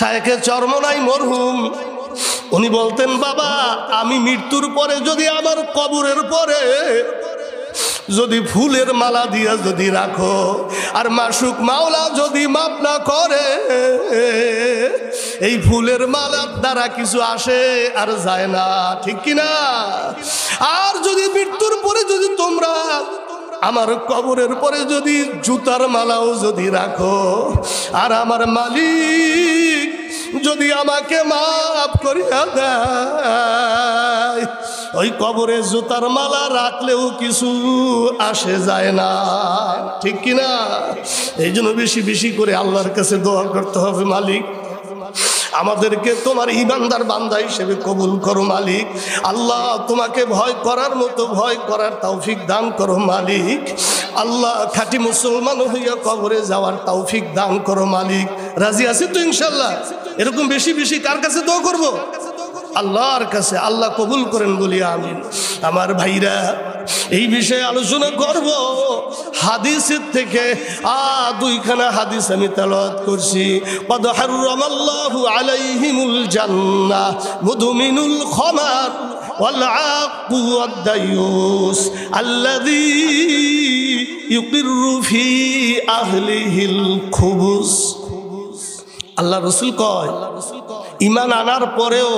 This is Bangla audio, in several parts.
শায়েখে চরমনাই মরহুম উনি বলতেন, বাবা আমি মৃত্যুর পরে যদি আমার কবরের পরে যদি ফুলের মালা দিয়া যদি রাখো আর মাসুক মাওলা যদি মাপ না করে, এই ফুলের মালার দ্বারা কিছু আসে আর যায় না, ঠিক কিনা? আর যদি মৃত্যুর পরে যদি তোমরা আমার কবরের পরে যদি জুতার মালাও যদি রাখো আর আমার মালিক যদি আমাকে মাফ করিয়া দেয়, ওই কবরে জুতার মালা রাখলেও কিছু আসে যায় না, ঠিক কিনা? এই জন্য বেশি বেশি করে আল্লাহর কাছে দোয়া করতে হবে, মালিক আমাদেরকে তোমার ইমানদার বান্দা হিসেবে কবুল করো মালিক। আল্লাহ তোমাকে ভয় করার মতো ভয় করার তৌফিক দান করো মালিক। আল্লাহ খাঁটি মুসলমান হইয়া কবরে যাওয়ার তৌফিক দান করো মালিক। রাজি আছি তো ইনশাল্লাহ? এরকম বেশি বেশি কার কাছে দোয়া করব? আল্লাহর কাছে। আল্লাহ কবুল করেন বলি আমিন। আমার ভাইরা, এই বিষয়ে আলোচনা করব হাদিসের থেকে। দুইখানা হাদিস আমি তেলাওয়াত করছি। قد حرم الله عليهم الجنة مدمن الخمر والعاق والديوس الذي يقر في أهله الخبث। আল্লাহ রসুল কয়, ঈমান আনার পরেও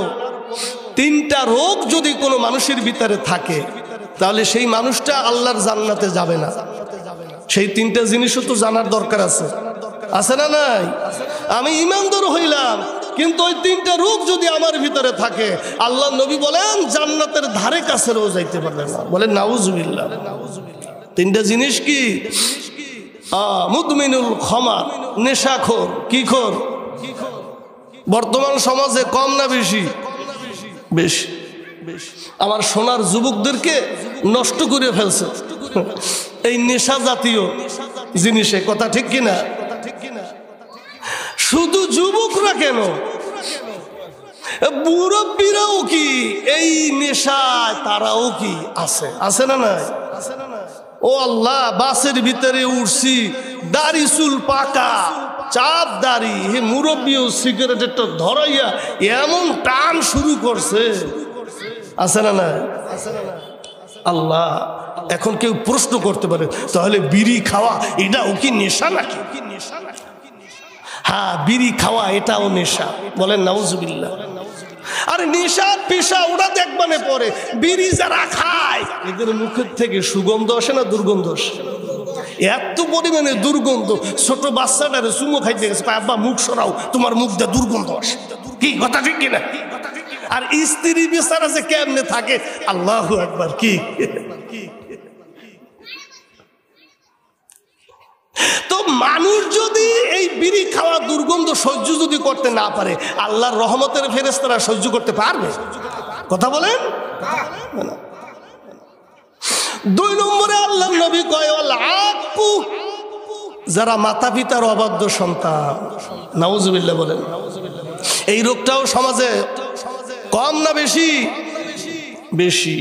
তিনটা রোগ যদি কোনো মানুষের ভিতরে থাকে তাহলে সেই মানুষটা আল্লাহর জান্নাতে যাবে না। সেই তিনটা জিনিসও তো জানার দরকার আছে, আছে না নাই? আমি ঈমানদার হইলাম কিন্তু ওই তিনটা রোগ যদি আমার ভিতরে থাকে, আল্লাহ নবী বলেন জান্নাতের ধারে কাছেও যাইতে পারবে না। বলেন নাউজুবিল্লাহ। তিনটা জিনিস কি? মুদমিনুল খমার, নেশাখোর। কি খোর? বর্তমান সমাজে কম না বেশি? বেশি। আমার সোনার যুবকদেরকে নষ্ট করে ফেলছে এই নেশা জাতীয় জিনিসে, কথা ঠিক কিনা? শুধু যুবকরা কেন, মুরব্বীরাও কি এই নেশায় তারাও কি আছে? আছে না নাই? ও আল্লাহ, বাসের ভিতরে উঠছি, দাড়ি চুল পাকা, চাপ দাড়ি, হে মুরব্বীও সিগারেটটা ধরাইয়া এমন টান শুরু করছে, আছে না নাই? আল্লাহ, এখন কেউ প্রশ্ন করতে পারে তাহলে বিড়ি খাওয়া এটাও কি নেশা নাকি? হ্যাঁ, বিড়ি খাওয়া এটাও নেশা। বলেন নাউজুবিল্লাহ। আরে নেশা পেশা ওরা দেখবানে পরে, বিড়ি যারা খায় এদের মুখের থেকে সুগন্ধ আসে না দুর্গন্ধ আসে? এত পরিমাণে দুর্গন্ধ, ছোট বাচ্চাটারে চুমো খাইতে গেছে, আব্বা মুখ সরাও, তোমার মুখ দিয়ে দুর্গন্ধ আসে। কি কথা ঠিক কিনা? আর স্ত্রী বেচারা যে কেমনে থাকে, আল্লাহু আকবার। কি তো মানুষ যদি এই বিড়ি খাওয়া দুর্গন্ধ সহ্য যদি করতে না পারে, আল্লাহর রহমতের ফেরেশতারা সহ্য করতে পারবে? কথা বলেন। দুই নম্বরে আল্লাহর নবী কয়, আক্কু, যারা মাতা পিতার অবাধ্য সন্তান। নাউজুবিল্লাহ বলেন। এই রোগটাও সমাজে কম না বেশি? বেশি।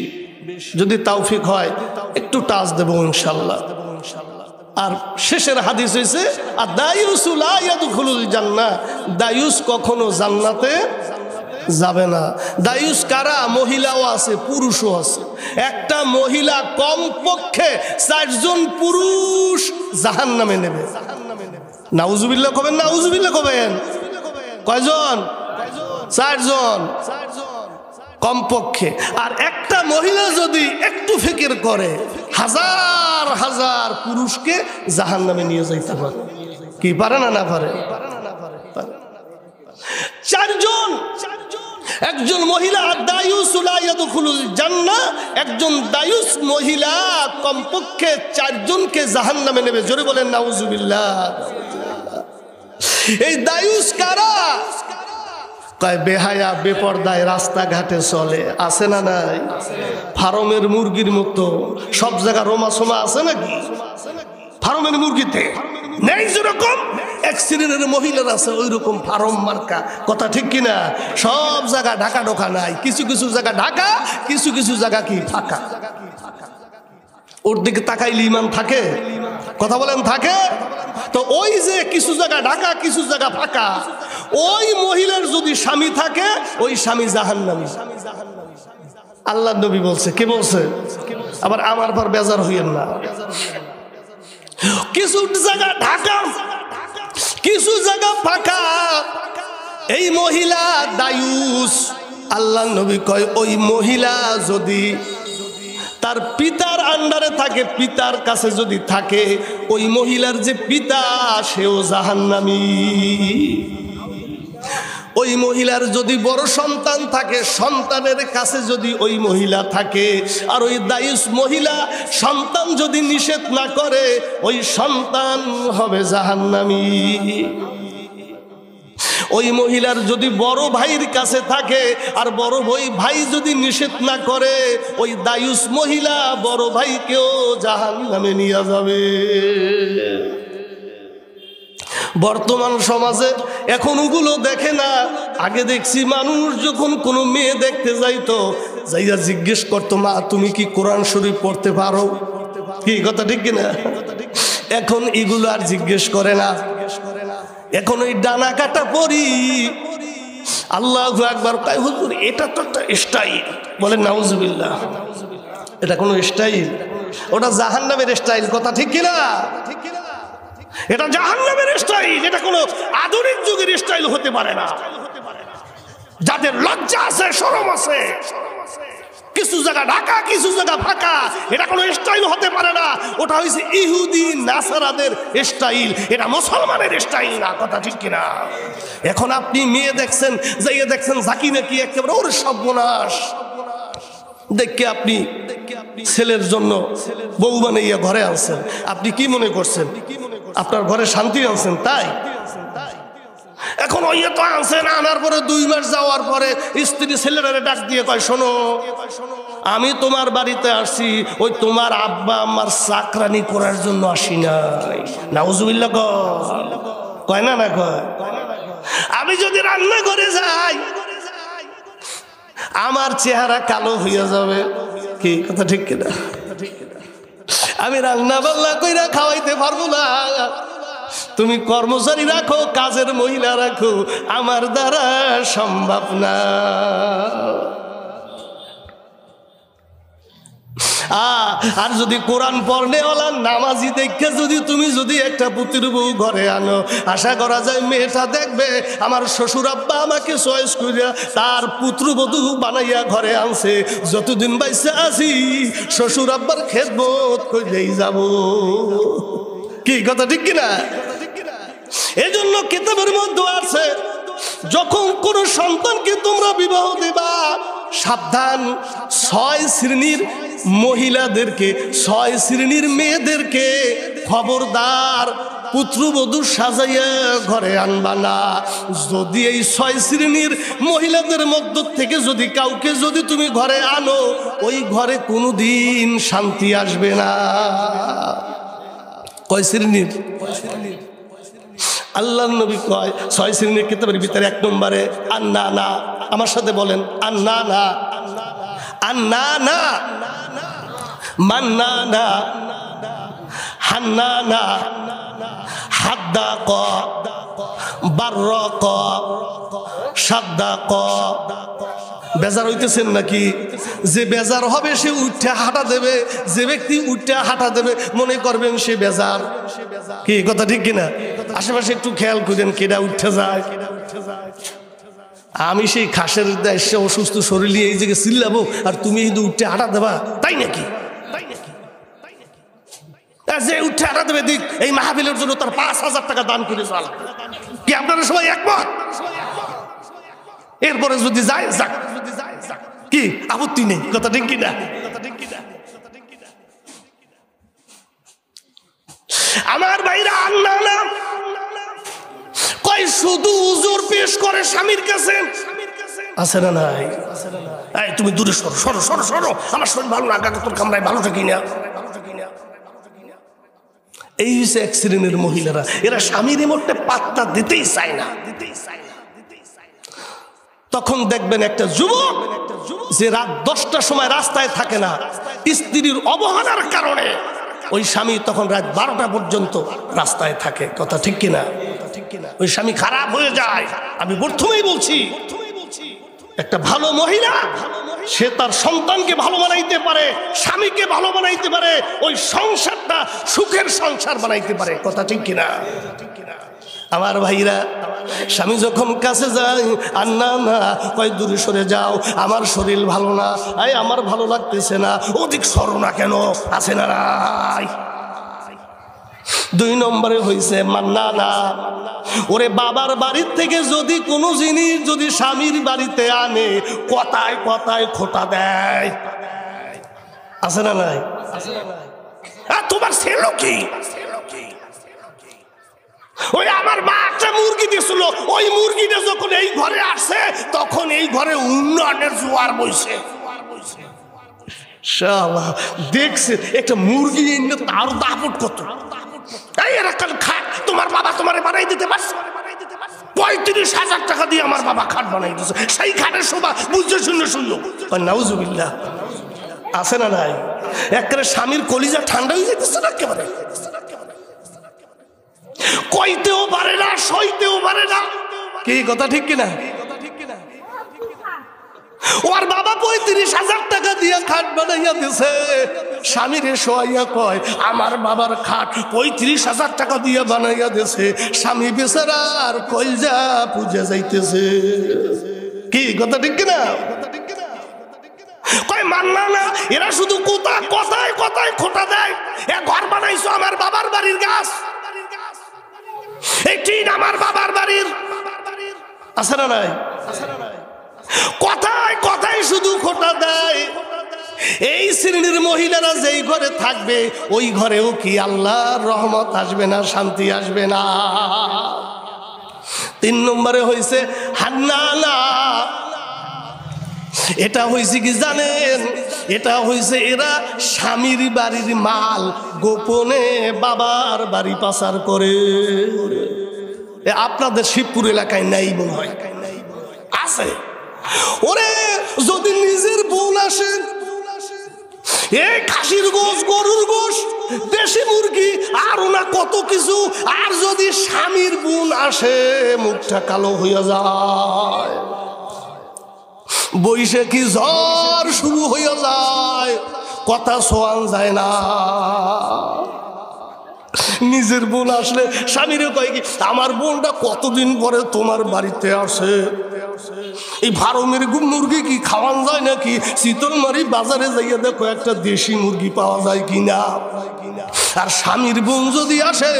যদি তৌফিক হয় একটু টাচ দেব ইনশাআল্লাহ। আর শেষের হাদিস হয়েছে, দায়ুসু লা ইয়াদখুলুল জান্নাহ, দায়ুস কখনো জান্নাতে যাবে না। দায়ুস কারা? মহিলাও আছে, পুরুষও আছে। একটা মহিলা কমপক্ষে 4 জন পুরুষ জাহান্নামে নেবে। নাউজুবিল্লাহ কবেন, নাউজুবিল্লাহ কবেন। কয়জন? 4 জন কমপক্ষে। আর একটা মহিলা যদি একটু ফিকির করে, হাজার হাজার পুরুষকে জাহান্নামে নিয়ে যাইতে পারে। কি পারে না? না পারে? 4 জন। একজন মহিলা দায়ুস লা ইয়াদখুলুল জান্নাহ, একজন দায়ুস মহিলা কমপক্ষে 4 জনকে জাহান্নামে নেবে। জোরে বলেন নাউজুবিল্লাহ। এই দায়ুস কারা? কয় বেহায়া বেপরদায় রাস্তাঘাটে চলে, আছে না নাই? ফার্মের মুরগির মতো সব জায়গা রোমা সোমা আছে নাকি? ফার্মের মুরগিতে নেই যেরকম এক শ্রেণীর মহিলার আছে ওই রকম ফার্ম মার্কা। কথা ঠিক কিনা? সব জায়গা ঢাকা ঢোকা নাই, কিছু কিছু জায়গা ঢাকা, কিছু কিছু জায়গা কি ফাঁকা। ওর দিকে তাকাইলে ঈমান থাকে? কথা বলেন থাকে? তো ওই যে কিছু জায়গা ঢাকা কিছু জায়গা ফাঁকা, ওই মহিলার যদি স্বামী থাকে ওই স্বামী জাহান্নামী। আল্লাহ নবী বলছে, কে বলছে? আবার আমার পর বেজার হইয়েন না। কিছু জায়গা ঢাকা, কিছু জায়গা ফাঁকা। এই মহিলা দায়ুস। আল্লাহ নবী কয় ওই মহিলা যদি তার পিতার আন্ডারে থাকে, পিতার কাছে যদি থাকে, ওই মহিলার যে পিতা সেও জাহান্নামী। ওই মহিলার যদি বড় সন্তান থাকে, সন্তানের কাছে যদি ওই মহিলা থাকে, আর ওই দায়ুস মহিলা সন্তান যদি নিষেধ না করে, ওই সন্তান হবে জাহান্নামী। ওই মহিলার যদি বড় ভাইয়ের কাছে থাকে, আর বড় ভাই যদি নিষেধ না করে, ওই দায়ুস মহিলা বড় ভাইকেও জাহান্নামে নিয়ে যাবে। বর্তমান সমাজে এখন ওগুলো দেখে না। আগে দেখছি মানুষ যখন কোনো মেয়ে দেখতে যাইতো, যাইয়া জিজ্ঞেস করতো, মা তুমি কি কোরআন শরীফ পড়তে পারো? কি কথা ঠিক কিনা? এখন এগুলো আর জিজ্ঞেস করে না। এখন ওই ডানা কাটা পরি। আল্লাহু আকবার কয়, হুজুর এটা তো একটা স্টাইল। বলে নাউজুবিল্লাহ, এটা কোনো স্টাইল? ওটা জাহান্নামের স্টাইল। কথা ঠিক কিনা? এটা জাহান্নামের স্টাইল। এটা কোনো আধুনিক যুগের স্টাইল হতে পারে না। যাদের লজ্জা আছে, শরম আছে, কিছু জায়গা ঢাকা, কিছু জায়গা ফাঁকা, এটা কোনো স্টাইল হতে পারে না। ওটা হয়েছে ইহুদি নাসারাদের স্টাইল, এটা মুসলমানের স্টাইল না। কথা ঠিক কিনা? এখন আপনি মেয়ে দেখছেন, যাইয়ে দেখছেন জাকি নাকি একেবারে ওর সর্বনাশ দেখে আপনি ছেলের জন্য বউ বানাইয়া ঘরে আনছেন। আপনি কি মনে করছেন আপনার ঘরে শান্তি আনছেন? তাই এখন ওই তো আনছেন, আনার পরে 2 মাস যাওয়ার পরে স্ত্রী ছেলেরা ডাক দিয়ে কয়, শোনো আমি তোমার বাড়িতে আসছি, ওই তোমার আব্বা আমার চাকরানি করার জন্য আসি নাই। নাউজুবিল্লাহ কয় না? না কয়? আমি যদি রান্না করে যাই, আমার চেহারা কালো হইয়া যাবে। কি কথা ঠিক কিনা? আমি রান্না বান্না কইরা খাওয়াইতে পারবো না। তুমি কর্মচারী রাখো, কাজের মহিলা রাখো, আমার দ্বারা সম্ভব না। আর যদি কোরআন পড়নেওয়ালা নামাজি দেখে তুমি যদি একটা পুত্র বউ ঘরে আনো, আশা করা যায় মেয়েটা দেখবে আমার শ্বশুর আব্বা আমাকে চয়েস করিয়া তার পুত্রবধূ বানাইয়া ঘরে আনছে। যতদিন বাইসে আছি শ্বশুর আব্বার খেদমত কইলেই যাব। কি কথা ঠিক কিনা? এই জন্য কিতাবের মধ্যে আছে, যখন কোন সন্তানকে তোমরা বিবাহ দেবা, সাবধান 6 শ্রেণীর মহিলাদেরকে, 6 শ্রেণীর মেয়েদেরকে খবরদার পুত্রবধূ সাজাইয়া ঘরে আনবা না। যদি এই 6 শ্রেণীর মহিলাদের মধ্য থেকে যদি কাউকে যদি তুমি ঘরে আনো, ওই ঘরে কোনোদিন শান্তি আসবে না। কয় শ্রেণীর? আল্লাহর নবী কয় 6 শ্রেণীর কিতাবের ভিতরে 1 নম্বরে আন্না না। আমার সাথে বলেন, আন্না না, আন্না না, মান্না না, হান্না না, হাদ্দা ক, বাররা ক, সাদ্দা ক। বেজার হইতেছেন নাকি? যে বেজার হবে সে উঠে হাঁটা দেবে। যে ব্যক্তি উঠে হাঁটা দেবে মনে করবেন সে বেজার। কি কথা ঠিক কিনা? আশেপাশে একটু খেয়াল করেন কেডা উঠে যায়। আমি সেই খাসের দেশে অসুস্থ শরীর নিয়ে এই জায়গায় চিল্লাবো, আর তুমি কিন্তু উঠে হাঁটা দেবা? তাই নাকি? যে উঠে হাঁটা দেবে দিক, এই মাহফিলের জন্য তার 5,000 টাকা দান করে চাল। কি আপনারা সবাই একমত? এরপরে যদি যায় যাক, কি আপত্তি নেই। কথা ঠিক কিনা? আমার ভাইরা, আন্না না কয় শুধু হুজুর পেশ করে স্বামীর কাছে, আছে না নাই? এই তুমি দূরে সরো, সরো সরো সরো, আমার শরীর ভালো না, তোর কামরায় ভালো থাকি না। এই হচ্ছে 1 শ্রেণীর মহিলারা। এরা স্বামীর মধ্যে পাত্তা দিতেই চায় না। তখন দেখবেন একটা যুবক যে রাত 10টার সময় রাস্তায় থাকে না, স্ত্রীর অবহেলার কারণে ওই স্বামী তখন রাত 12টা পর্যন্ত রাস্তায় থাকে। কথা ঠিক কিনা? ওই স্বামী খারাপ হয়ে যায়। আমি প্রথমেই বলছি, একটা ভালো মহিলা সে তার সন্তানকে ভালো বানাইতে পারে, স্বামীকে ভালো বানাইতে পারে, ওই সংসারটা সুখের সংসার বানাইতে পারে। কথা ঠিক কিনা? আমার ভাইরা, স্বামী যখন কাছে যায়, আর না না কয় দূরে সরে যাও, আমার শরীর ভালো না, আমার ভালো লাগতেছে না, অধিক সরো না কেন, আছে না নাই? 2 নম্বরে হইছে মান্না না। ওরে বাবার বাড়ির থেকে যদি কোনো জিনিস যদি স্বামীর বাড়িতে আনে, কথায় কথায় খোটা দেয়, আছে না নাই? তোমার ছেলে কি? ওই আমার মা একটা মুরগি দিয়েছিল, ওই মুরগিটা যখন এই ঘরে আসছে তখন এই ঘরে উন্নয়নের জোয়ার বইছে। শালা দেখছে একটা মুরগি এনে তার দাপট কত, তোমার বাবা তোমার বানাই দিতে পারছে, 35,000 টাকা দিয়ে আমার বাবা খাট বানাই দিচ্ছে, সেই খাটের শোভা বুঝতে শুনলে শুনলো। নাউজুবিল্লাহ, আছে না নাই? একেবারে স্বামীর কলিজা ঠান্ডা হয়ে যেতেছে না, একেবারে কইতেও পারে না, সইতেও পারে না। কি কথা ঠিক কিনা? ওর বাবা 35,000 টাকা দিয়ে খাট বানাইয়া দিছে, স্বামীরে শোয়াইয়া কয় আমার বাবার খাট 35,000 টাকা দিয়ে বানাইয়া দিছে। স্বামী বেচারার কলজা পুজে যাইতেছে। কি কথা ঠিক কিনা? কয় মান্না না, এরা শুধু কথায় কথায় খোটা দেয়। এ ঘর বানাইছো আমার বাবার বাড়ির গাছ, এই টিন আমার বাবার বাড়ির, আছে না নাই? কথায় কথায় শুধু খোটা দেয়। এই শ্রেণীর মহিলারা যেই ঘরে থাকবে ওই ঘরেও কি আল্লাহর রহমত আসবে না, শান্তি আসবে না। 3 নম্বরে হইছে হান্নানা। এটা হইছে কি জানেন? এটা হইছে এরা স্বামীর বাড়ির মাল গোপনে বাবার বাড়ি পাচার করে। আপনাদের শিবপুর এলাকায় নাই মনে হয়, আছে। ওরে যদি নিজের বোন আসে, এই খাসির গোশ, গরুর গোশ, দেশি মুরগি, আর না কত কিছু, আর যদি স্বামীর বোন আসে মুখটা কালো হইয়া যায়, বৈশাখী ঝড় শুরু হইয়া যায়, কথা শোয়ান যায় না। নিজের বোন আসলে স্বামীরে কয় কি আমার বোনটা কতদিন পরে তোমার বাড়িতে আসে, এই ফার্মের মুরগি কি খাওয়ান যায় নাকি, শীতলমারি বাজারে যাইয়া দেখো একটা দেশি মুরগি পাওয়া যায় কিনা। আর স্বামীর বোন যদি আসে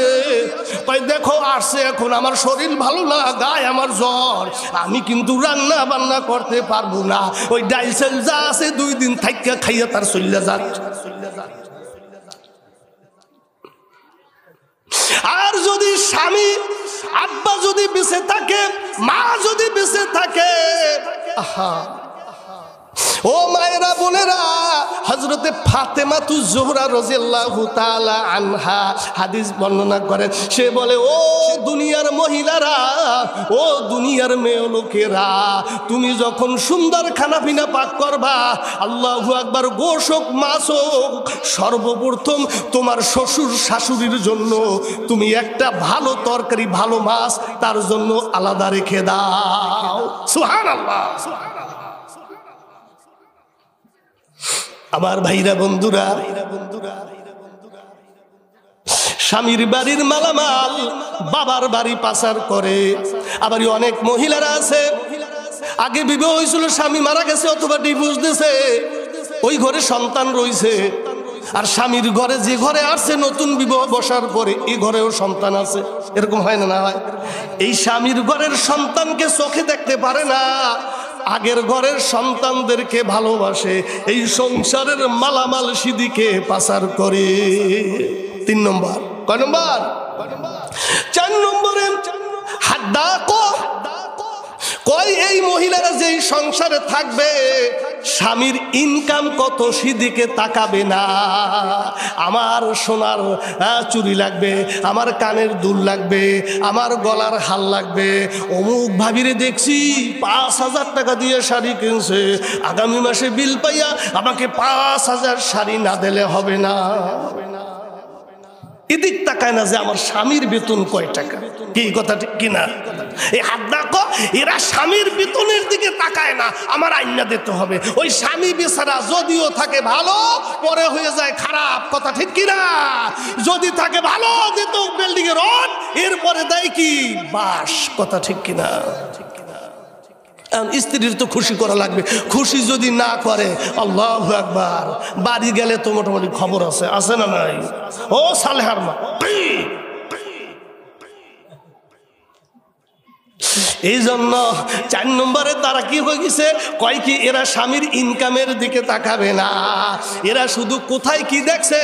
কয় দেখো আসছে, এখন আমার শরীর ভালো না, গায়ে আমার জ্বর, আমি কিন্তু রান্না বান্না করতে পারবো না, ওই ডাইল চাল যা আছে 2 দিন থাইকা খাইয়া তার চলে যাক। আর যদি স্বামী আব্বা যদি বেঁচে থাকে, মা যদি বেঁচে থাকে, আহা ও মায়েরা বোনেরা, হযরতে ফাতেমাতু জোহরা রাদিয়াল্লাহু তাআলা আনহা হাদিস বর্ণনা করেন। সে বলে ও দুনিয়ার মহিলারা, ও দুনিয়ার মেয়ে লোকেরা, তুমি যখন সুন্দর খানাপিনা পাক করবা, আল্লাহু আকবার, গোশ হোক মাছ হোক, সর্বপ্রথম তোমার শ্বশুর শাশুড়ির জন্য তুমি একটা ভালো তরকারি, ভালো মাছ তার জন্য আলাদা রেখে দাও। সুবহানাল্লাহ। আমার ভাইরা বন্ধুরা, স্বামীর বাড়ির মালামাল বাবার বাড়ি পাচার করে। আবার অনেক মহিলারা আছে আগে বিবাহ হয়েছিল, স্বামী মারা গেছে অথবা ডিভোর্স দিয়েছে, ওই ঘরে সন্তান রয়েছে, আর স্বামীর ঘরে যে ঘরে আসছে নতুন বিবাহ বসার পরে এই ঘরেও সন্তান আছে। এরকম হয় না? না হয়। এই স্বামীর ঘরের সন্তানকে চোখে দেখতে পারে না, আগের ঘরের সন্তানদেরকে ভালোবাসে, এই সংসারের মালামাল সিদিকে পাচার করে। 3 নম্বর। কয় নম্বর? 4 নম্বরে হাদ্দাকো। কয় এই মহিলারা যেই সংসারে থাকবে স্বামীর ইনকাম কত সেদিকে তাকাবে না। আমার সোনার চুড়ি লাগবে, আমার কানের দুল লাগবে, আমার গলার হার লাগবে, অমুক ভাবিরে দেখছি 5,000 টাকা দিয়ে শাড়ি কিনছে, আগামী মাসে বিল পাইয়া আমাকে 5,000 শাড়ি না দিলে হবে না। এদিক তাকায় না যে আমার স্বামীর বেতন কয় টাকা। কি কথা ঠিক কিনা? এই হাত দেখো, এরা স্বামীর বেতনের দিকে তাকায় না, আমার আইনা দিতে হবে। ওই স্বামী বেচারা যদিও থাকে ভালো, পরে হয়ে যায় খারাপ, কথা ঠিক কিনা? যদি থাকে ভালো, দিত বিল্ডিং এর রড, এরপরে দেয় কি বাস, কথা ঠিক কিনা? স্ত্রীর তো খুশি করা লাগবে, খুশি যদি না করে আল্লাহু আকবার, বাড়ি গেলে তো মোটামুটি খবর আছে, আছে না নাই? ও সালেহার মা। এই জন্য 4 নম্বরে তারা কি হয়ে গেছে, কয় কি এরা স্বামীর ইনকামের দিকে তাকাবে না, এরা শুধু কোথায় কি দেখছে,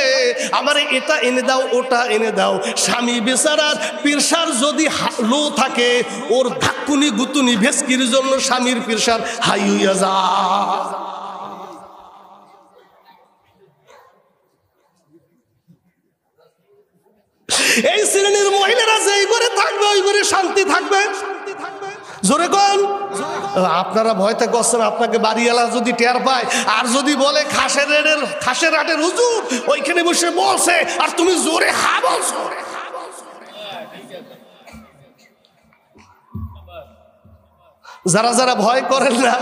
আমারে এটা এনে দাও, ওটা এনে দাও। স্বামী বেচারার প্রেশার যদি লো থাকে, ওর ধাক্কুনি গুতুনি ভেস্কির জন্য স্বামীর প্রেশার হাই হইয়া যায়। এই শ্রেণীর মহিলারা যেই করে থাকবে, ওই করে শান্তি থাকবে। জোরে কোন আপনারা ভয়তে করছেন, আপনাকে বাড়িওয়ালা যদি টের পায় আর যদি বলে খাসের হাটের হুজুর ওইখানে বসে বলছে, আর তুমি জোরে হা বলছো, যারা যারা ভয় করেন না,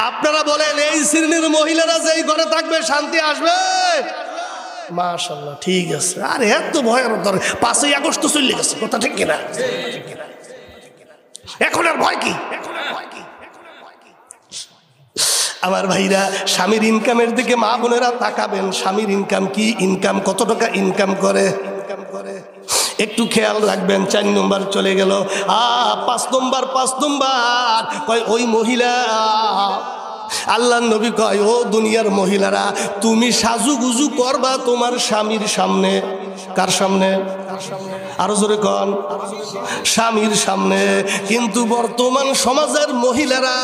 আপনারা বলেন এই শ্রেণীর মহিলারা যেই ঘরে থাকবে শান্তি আসবে। মাশাআল্লাহ, ঠিক আছে। আরে এত ভয়ের দরকার, 5ই আগস্ট তো চলে গেছে, কথা ঠিক কিনা? এখন আর ভয় কি? আমার ভাইরা, স্বামীর ইনকামের দিকে মা বোনেরা তাকাবেন। স্বামীর ইনকাম কি, ইনকাম কত টাকা ইনকাম করে একটু খেয়াল রাখবেন। 4 নম্বর চলে গেল। 5 নম্বর কয় ওই মহিলা, আল্লাহর নবী কয় ও দুনিয়ার মহিলারা, তুমি সাজুগুজু করবা তোমার স্বামীর সামনে। কার সামনে? আরো জোরে কন, স্বামীর সামনে। কিন্তু বর্তমান সমাজের মহিলারা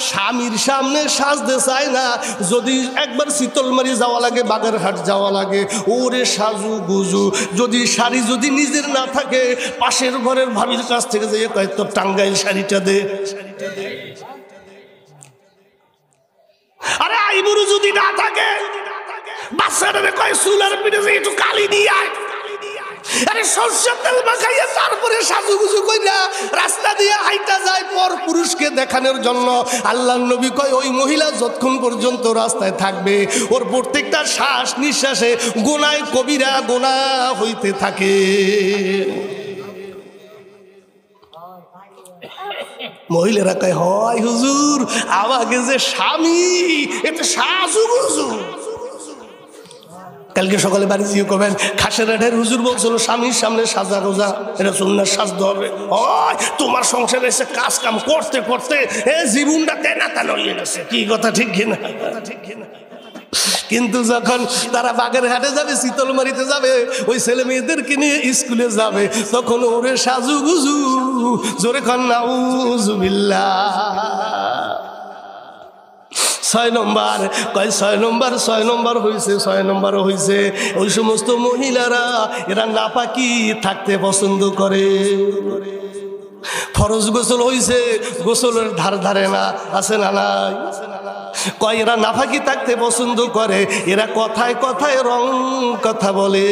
স্বামীর সামনে সাজতে চায় না। যদি একবার শীতলমারি যাওয়া লাগে, বাগেরহাট যাওয়া লাগে, ওরে সাজু গুজু। যদি শাড়ি যদি নিজের না থাকে, পাশের ঘরের ভাবির কাছ থেকে যেয়ে কয় তোর টাঙ্গাইল শাড়িটা দে। আরে আইবুড়ো যদি না থাকে, বাচ্চাটারে কয় চুলার পিঠে যে একটু কালি দিয়ে আয়। আরে সরষের তেল মাখাইয়া তারপরে সাজুগুজু কইরা রাস্তা দিয়ে হাইটা যায় পর পুরুষকে দেখানোর জন্য। আল্লাহর নবী কয় ওই মহিলা যতক্ষণ পর্যন্ত রাস্তায় থাকবে, ওর প্রত্যেকটা শ্বাস নিঃশ্বাসে গুনায় কবিরা গুনাহ হইতে থাকে। মহিলারা কয় হয় হুজুর, আমাকে যে স্বামী এটা সাজুগুজু। কালকে সকালে বাড়ি গিয়ে করবেন, খাসের আঠের হুজুর বলছিল স্বামীর সামনে সাজা রোজা, এটা সুন্নাত সাজতে হবে। হয় তোমার সংসারে এসে কাজ কাম করতে করতে জীবনটা তেনা তেনা হয়ে গেছে, কি কথা ঠিক কিনা? কিন্তু যখন তারা বাগেরহাটে যাবে, শীতলমারিতে যাবে, ওই ছেলে মেয়েদেরকে নিয়ে স্কুলে যাবে, তখন ওরে সাজু গুজু, জোরে কন নাউজুবিল্লাহ। 6 নম্বর কয় 6 নম্বর হয়েছে, 6 নম্বরও হয়েছে। ওই সমস্ত মহিলারা এরা নাপাকি থাকতে পছন্দ করে। ফরজ গোসল হইছে, গোসলের ধারে না, আছে না নাই? কয় এরা নাফাকি থাকতে পছন্দ করে। এরা কথায় কথায় রং কথা বলে,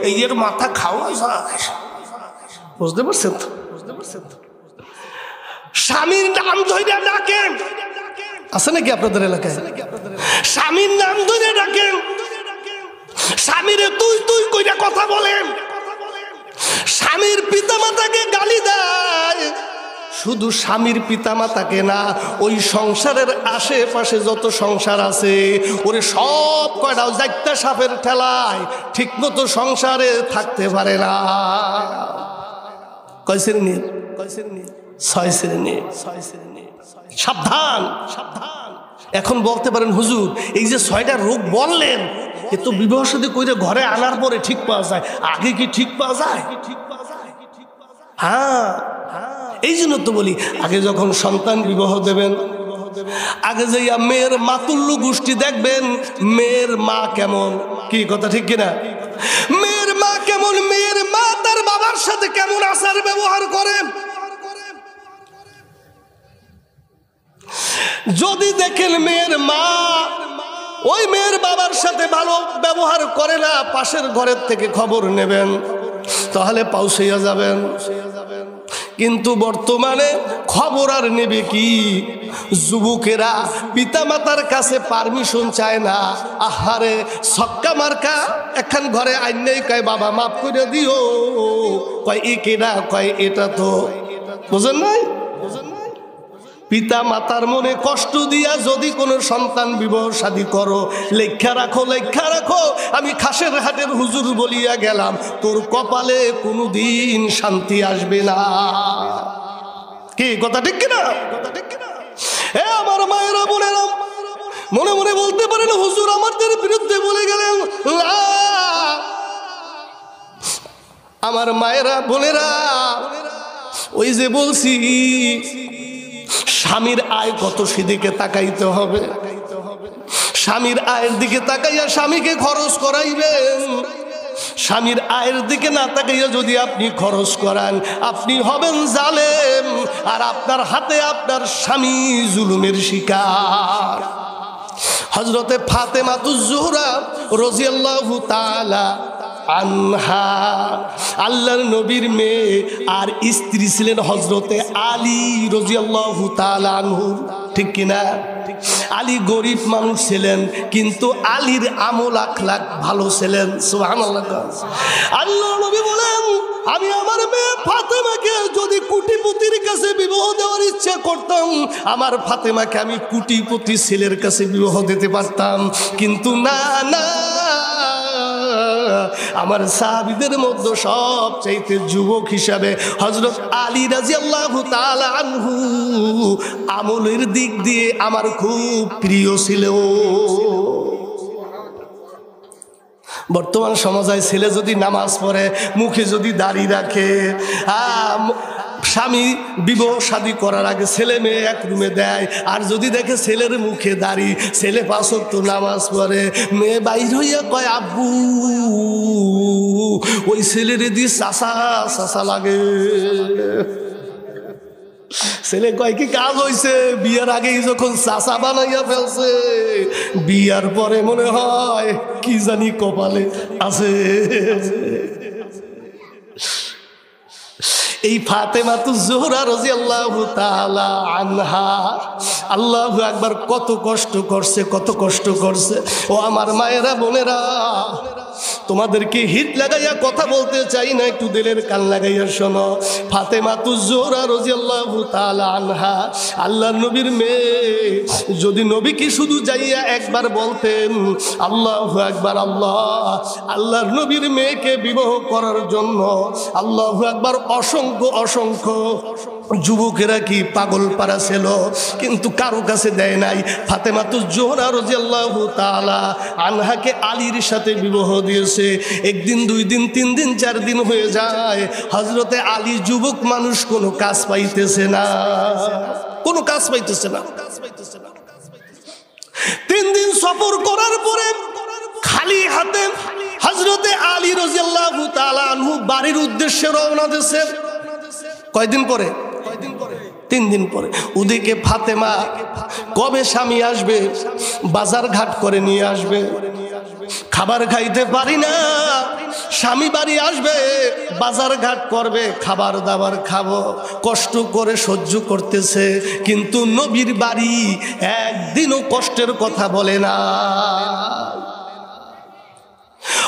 এই এর মাথা খাওয়া যায়। বুঝতে পারছেন তো? স্বামীর নাম ধরে ডাকেন, আছে নাকি আপনাদের এলাকায়? স্বামীর নাম ধরে ডাকেন, স্বামীরে তুই তুই কইরা কথা বলেন, স্বামীর পিতামাতাকে গালি দেয়। শুধু স্বামীর পিতামাতাকে না, ওই সংসারের আশেপাশে যত সংসার আছে, ওরে সব কয়টাও যাইতা সাপের ঠেলায় ঠিক মতো সংসারে থাকতে পারে না। কয় শ্রেণী? 6 শ্রেণী। সাবধান সাবধান। এখন বলতে পারেন হুজুর, এই যে 6টা রোগ বললেন, এ তো বিবাহ সাথে কইরে ঘরে আনার পরে ঠিক পাওয়া যায়, আগে কি ঠিক পাওয়া যায়? হ্যাঁ, এই জন্য তো বলি, আগে যখন সন্তান বিবাহ দেবেন, আগে যাইয়া মেয়ের মাতুল্য গোষ্ঠী দেখবেন, মেয়ের মা কেমন, কি কথা ঠিক কিনা? মেয়ের মা কেমন, মেয়ের মা তার বাবার সাথে কেমন আচার ব্যবহার করেন। যদি দেখেন মেয়ের মা ওই মেয়ের বাবার সাথে ভালো ব্যবহার করে না, পাশের ঘরের থেকে খবর নেবেন, তাহলে পাউসাইয়া যাবেন। কিন্তু বর্তমানে খবর আর নেবে কি? যুবকেরা পিতামাতার কাছে পারমিশন চায় না। আহারে ছক্কা মার্কা এখন ঘরে আইনেই কয় বাবা মাফ করে দিও, কয় এ কেডা, কয় এটা তো বুঝেন নাই। পিতা মাতার মনে কষ্ট দিয়া যদি কোনো সন্তান বিবাহ শাদী করো, লেখা রাখো, লেখা রাখো, আমি খাসের হাটের হুজুর বলিয়া গেলাম, তোর কপালে কোনোদিন শান্তি আসবে না। কি কথা ঠিক কিনা? এ আমার মায়েরা বোনেরা, মনে মনে বলতে পারেন হুজুর আমাদের বিরুদ্ধে বলে গেলেন। আমার মায়েরা বোনেরা, ওই যে বলছি স্বামীর আয় কত সেদিকে তাকাইতে হবে। স্বামীর আয়ের দিকে তাকাইয়া স্বামীকে খরচ করাইবেন। স্বামীর আয়ের দিকে না তাকাইয়া যদি আপনি খরচ করান, আপনি হবেন জালেম, আর আপনার হাতে আপনার স্বামী জুলুমের শিকার। হযরতে ফাতেমাতুজ জোহরা রাদিয়াল্লাহু তাআলা আনহা আল্লাহর নবীর মেয়ে, আর স্ত্রী ছিলেন হযরতে আলী রাদিয়াল্লাহু তাআলা আনহু, ঠিক কিনা? আলী গরিব মানুষ ছিলেন, কিন্তু আলীর আমল আখলাক ভালো ছিলেন। সুবহানাল্লাহ। আল্লাহর নবী বলেন, আমি আমার মেয়ে ফাতেমাকে যদি কোটিপতির কাছে বিবাহ দেওয়ার ইচ্ছা করতাম, আমার ফাতেমাকে আমি কোটিপতি ছেলের কাছে বিবাহ দিতে পারতাম, কিন্তু না না, আমার সাহাবীদের মধ্যে সবচাইতে যুবক হিসাবে হযরত আলী রাদিয়াল্লাহু তাআলা আনহু আমলের দিক দিয়ে আমার খুব প্রিয় ছিল। বর্তমান সমাজে ছেলে যদি নামাজ পড়ে, মুখে যদি দাড়ি রাখে, স্বামী বিবাহ শাদী করার আগে ছেলে মেয়ে এক রুমে দেয়, আর যদি দেখে ছেলের মুখে দাড়ি, ছেলে 5 ওয়াক্ত নামাজ পড়ে, মেয়ে বাইর হইয়া কয় আব্বু, ওই ছেলের দিয়ে চাচা চাচা লাগে। ছেলে কয় কি কাজ হইছে? বিয়ার আগেই যখন চাচা বানাইয়া ফেলছে, বিয়ার পরে মনে হয় কি জানি কপালে আছে। এই ফাতেমাতুজ জোহরা রাদিয়াল্লাহু তাআলা আনহা, আল্লাহু আকবার, কত কষ্ট করছে, কত কষ্ট করছে। ও আমার মায়েরা বোনেরা, তোমাদেরকে হিট লাগাইয়া কথা বলতে চাই না, একটু দিলের কান লাগাইয়া শোনো। ফাতেমাতুজ জোহরা রাদিয়াল্লাহু তাআলা আনহা আল্লাহর নবীর মেয়ে, যদি নবীকে শুধু যাইয়া একবার বলতেন আল্লাহু আকবার আল্লাহ, আল্লাহর নবীর মেয়েকে বিবাহ করার জন্য আল্লাহু আকবার অসংখ্য অসংখ্য যুবকেরা কি পাগল পারা ছিল, কিন্তু কারো কাছে দেয় নাই। ফাতেমাতুজ জোহরা রাদিয়াল্লাহু তাআলা আনহাকে আলীর সাথে বিবাহ দিয়েছে। একদিন, 2 দিন, 3 দিন, 4 দিন হয়ে যায়, হযরতে আলী যুবক মানুষ কোনো কাজ পাইতেছে না, কোনো কাজ পাইতেছে না। 3 দিন সফর করার পরে খালি হাতে হযরতে আলী রাদিয়াল্লাহু তাআলা আনহু বাড়ির উদ্দেশ্যে রওনা দিয়েছে। কয়দিন পরে? 3 দিন পরে। ওদিকে ফাতেমা কবে স্বামী আসবে, বাজার ঘাট করে নিয়ে আসবে। খাবার খাইতে পারি না, স্বামী বাড়ি আসবে, বাজার ঘাট করবে, খাবার দাবার খাবো, কষ্ট করে সহ্য করতেছে, কিন্তু নবীর বাড়ি একদিনও কষ্টের কথা বলে না।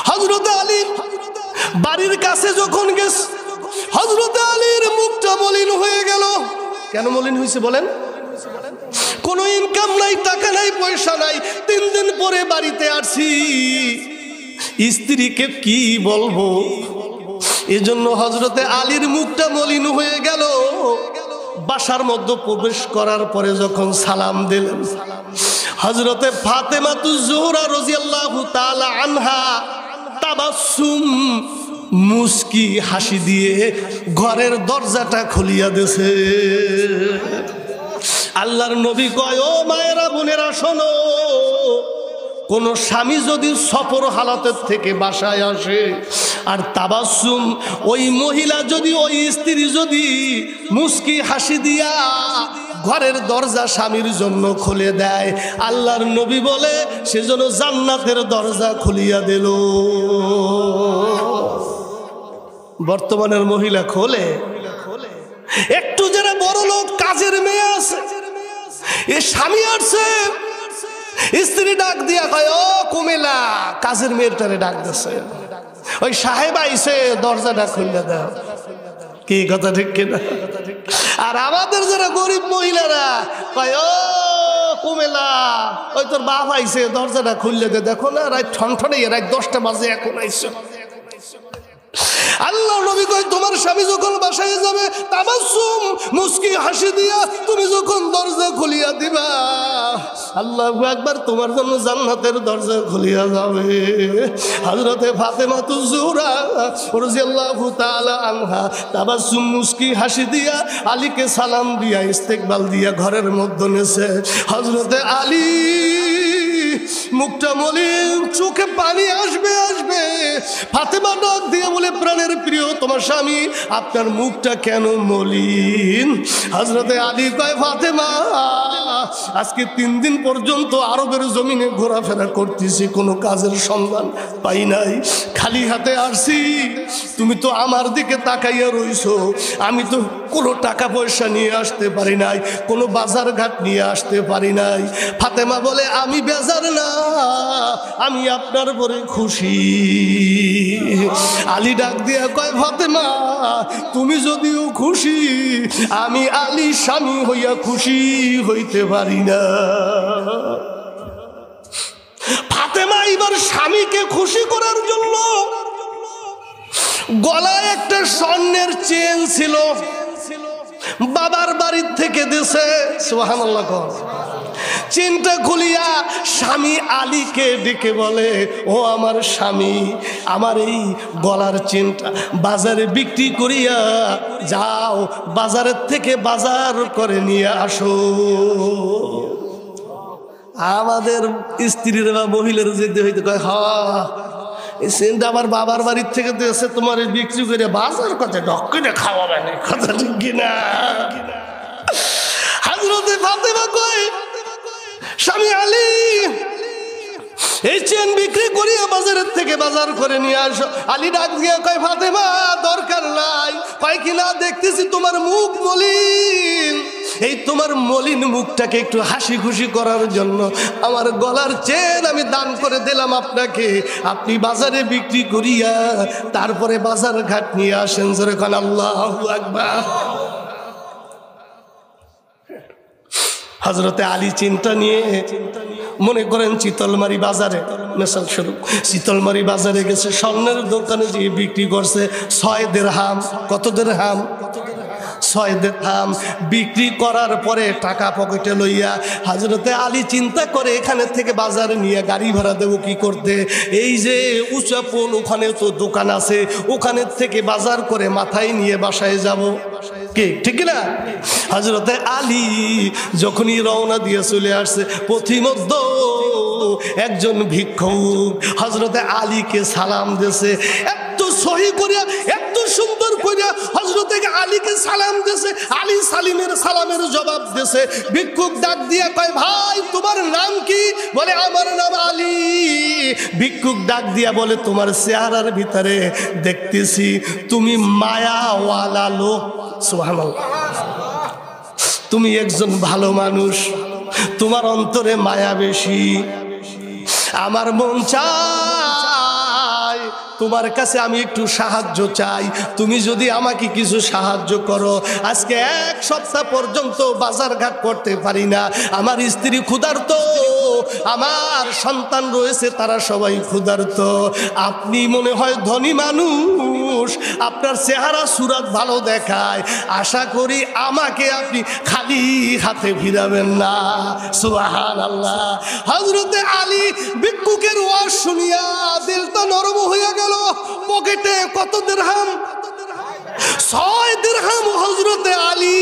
হযরত আলী বাড়ির কাছে যখন গেছে, হযরত আলীর মুখটা মলিন হয়ে গেল। কেন মলিন হয়েছে বলেন? কোনো ইনকাম নাই, টাকা নাই, পয়সা নাই, 3 দিন পরে বাড়িতে আসছি, স্ত্রীকে কি বলবো? এজন্য হযরতে আলীর মুখটা মলিন হয়ে গেল। বাসার মধ্যে প্রবেশ করার পরে যখন সালাম দিলেন, হযরতে ফাতেমাতুজ জোহরা রাদিয়াল্লাহু তাআলা আনহা তাবাসসুম, মুস্কি হাসি দিয়ে ঘরের দরজাটা খুলিয়া দিয়েছে। আল্লাহর নবী কয়, ও মায়েরা বোনেরা শোনো, কোন স্বামী যদি সফর হালাতের থেকে বাসায় আসে, আর তাবাসসুম, ওই মহিলা যদি, ওই স্ত্রী যদি মুস্কি হাসি দিয়া ঘরের দরজা স্বামীর জন্য খুলে দেয়, আল্লাহর নবী বলে সেজন্য জান্নাতের দরজা খুলিয়া দিল। বর্তমানের মহিলা খোলে? একটু যারা বড় লোক কাজের মেয়ে আছে, এ স্বামী আসছে, স্ত্রী ডাক দিয়া কয় ও কুমিল্লা, কাজের মেয়েটারে ডাক দিছে, ওই সাহেব আইছে দরজাটা খুলে দাও। কি কথা ঠিক কিনা? আর আমাদের যারা গরিব মহিলারা কয় ও কুমিল্লা, ওই তোর বাপ আইছে দরজাটা খুললে দে, দেখো না রাত ঠনঠনে, রাত 10টা বাজে এখন আইছে। আল্লাহ নবী কয় তোমার স্বামী যখন বাসায় যাবে তাবাসসুম মুস্কি হাসি দিয়া তুমি যখন দরজা খুলিয়া দিবা, আল্লাহু আকবার, তোমার জন্য জান্নাতের দরজা খুলিয়া যাবে। হযরতে ফাতেমাতুজ জোহরা রাদিয়াল্লাহু তাআলা আনহা তাবাসসুম মুস্কি হাসি দিয়া আলীকে সালাম দিয়া ইস্তেকবাল দিয়া ঘরের মধ্যে নেছে। হযরতে আলী মুখটা মলিন, চোখে পানি আসবে আসবে। ফাতেমা ডাক দিয়ে বলে প্রাণের প্রিয় তোমার স্বামী, আপনার মুখটা কেন মলিন? হযরতে আলী কয় ফাতেমা, আজকে 3 দিন পর্যন্ত আরবের জমিনে ঘোরাফেরা করতেছি, কোনো কাজের সন্ধান পাই নাই, খালি হাতে আসছি। তুমি তো আমার দিকে তাকাইয়া রইছো, আমি তো কোনো টাকা পয়সা নিয়ে আসতে পারি নাই, কোনো বাজার ঘাট নিয়ে আসতে পারি নাই। ফাতেমা বলে আমি বেজার না, আমি আপনার পরে খুশি। আলী ডাক দিয়া কয় ফাতেমা, তুমি যদিও খুশি, আমি আলী স্বামী হইয়া খুশি হইতে পারি না। ফাতেমা এবার স্বামীকে খুশি করার জন্য গলায় একটা স্বর্ণের চেন ছিল, বাবার বাড়ির থেকে দিছে। সুবহানাল্লাহ। চেনটা খুলিয়া স্বামী আলীকে ডেকে বলে ও আমার স্বামী, আমার এই গলার চেনটা বাজারে বিক্রি করিয়া যাও, বাজারের থেকে বাজার করে নিয়ে আসো। আমাদের স্ত্রীর বা মহিলার যেতে হইতে কয় হ্যাঁ, এই চেনটা আমার বাবার বাড়ির থেকে দিয়েছে, তোমার বিক্রি করে বাজার কথা ডক্কিনে খাওয়াবে না, কথা ঠিক কিনা? হযরতে ফাতেমা কয় স্বামী আলী, এই চেন বিক্রি করিয়া বাজারের থেকে বাজার করে নিয়ে আসো। আলী ডাক দিয়ে কয় ফাতেমা দরকার নাই, কয় কিনা দেখতেছি তোমার মুখ মলিন, এই তোমার মলিন মুখটাকে একটু হাসি খুশি করার জন্য আমার গলার চেন আমি দান করে দিলাম আপনাকে, আপনি বাজারে বিক্রি করিয়া তারপরে বাজার ঘাট নিয়ে আসেন। জোরে কোন আল্লাহু আকবার। হযরতে আলী চিন্তা নিয়ে মনে করেন চিতলমারি বাজারে, মেসাল স্বরূপ চিতলমারি বাজারে গেছে, স্বর্ণের দোকানে গিয়ে বিক্রি করছে 6 দিরহাম। কত দিরহাম? 6 দিরহাম। বিক্রি করার পরে টাকা পকেটে লইয়া হযরতে আলী চিন্তা করে এখানে থেকে বাজারে নিয়ে গাড়ি ভাড়া দেবো কি করতে, এই যে উঁচাপন ওখানে তো দোকান আছে, ওখানে থেকে বাজার করে মাথায় নিয়ে বাসায় যাব। কি ঠিক না? হযরতে আলী যখনই রওনা দিয়ে চলে আসছে, পথিমধ্য একজন ভিক্ষুক হযরতে আলীকে সালাম দিয়েছে, এত সহি করিয়া এত সুন্দর করিয়া হযরতে আলীকে সালাম দিয়েছে। আলী সালামের জবাব দিয়েছে। ভিক্ষুক ডাক দিয়া কয় ভাই তোমার নাম কি? বলে আমার নাম আলী। ভিক্ষুক ডাক দিয়া বলে তোমার চেহারার ভিতরে দেখতেছি তুমি মায়াওয়ালা লোক। সুবহানাল্লাহ। তুমি একজন ভালো মানুষ, তোমার অন্তরে মায়া বেশি। আমার মন চায় তোমার কাছে আমি একটু সাহায্য চাই, তুমি যদি আমাকে কিছু সাহায্য করো। আজকে 1 সপ্তাহ পর্যন্ত বাজার ঘাট করতে পারি না, আমার স্ত্রী ক্ষুধার্ত, আমার সন্তান রয়েছে তারা সবাই ক্ষুধার্ত। আপনি মনে হয় ধনী মানুষ, আপনার চেহারা সুরাত ভালো দেখায়, আশা করি আমাকে আপনি খালি হাতে ফিরাবেন না। সুবহানাল্লাহ। হযরতে আলী ভিক্ষুকের ওয়াজ শুনিয়া দিলটা নরম হয়ে গেল। পকেটে কত দিরহাম? 6 দিরহাম। হযরতে আলী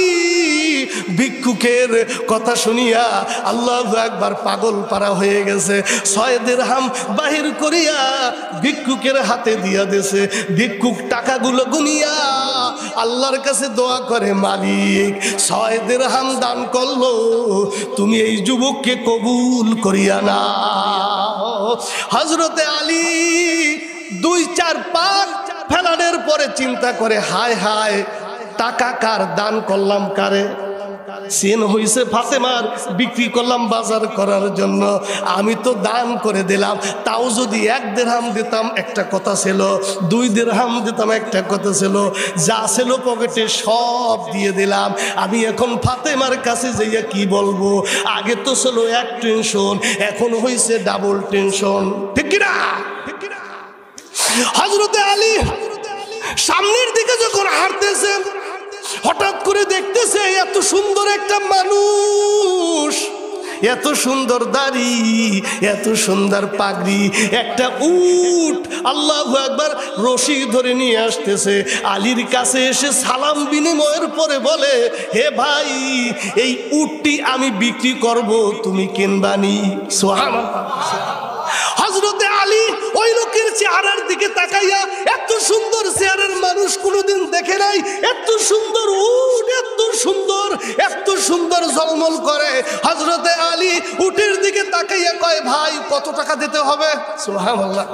ভিক্ষুকের কথা শুনিয়া আল্লাহু আকবার পাগল পারা হয়ে গেছে। 6 দিরহাম বাহির করিয়া ভিক্ষুকের হাতে দিয়া দিয়েছে। ভিক্ষুক টাকাগুলো গুনিয়া আল্লাহর কাছে দোয়া করে, মালিক 6 দিরহাম দান করলো, তুমি এই যুবককে কবুল করিয়া নাও। হযরতে আলী 2-4 পাক ফেলানোর পরে চিন্তা করে, হায় হায় টাকা কার, দান করলাম কারে? চেন হইছে ফাতেমার, বিক্রি করলাম বাজার করার জন্য। আমি তো দান করে দিলাম, তাও যদি 1 দিরহাম দিতাম একটা কথা ছিল, 2 দিরহাম দিতাম একটা কথা ছিল, যা ছিল পকেটে সব দিয়ে দিলাম। আমি এখন ফাতেমার কাছে যাইয়া কি বলবো? আগে তো ছিল 1 টেনশন, এখন হইছে ডাবল টেনশন। ঠিক কিনা? হযরতে আলী সামনের দিকে যখন হাঁটতেছেন, হঠাৎ করে দেখতেছে এত সুন্দর একটা মানুষ, এত সুন্দর দাড়ি, এত সুন্দর পাগড়ি, একটা উট, আল্লাহু আকবার, রশি ধরে নিয়ে আসতেছে। আলীর কাছে এসে সালাম বিনিময়ের পরে বলে, হে ভাই, এই উটটি আমি বিক্রি করব, তুমি কিনবানি? সুবহানাল্লাহ। হযরতে আলী ওই লোকের চেহারার দিকে তাকাইয়া, এত সুন্দর চেহারার মানুষ কোনোদিন দেখে নাই, এত সুন্দর উট, এত সুন্দর, এত সুন্দর ঝলমল করে। হযরতে আলী উটের দিকে তাকাইয়া কয়, ভাই কত টাকা দিতে হবে? সুবহানাল্লাহ।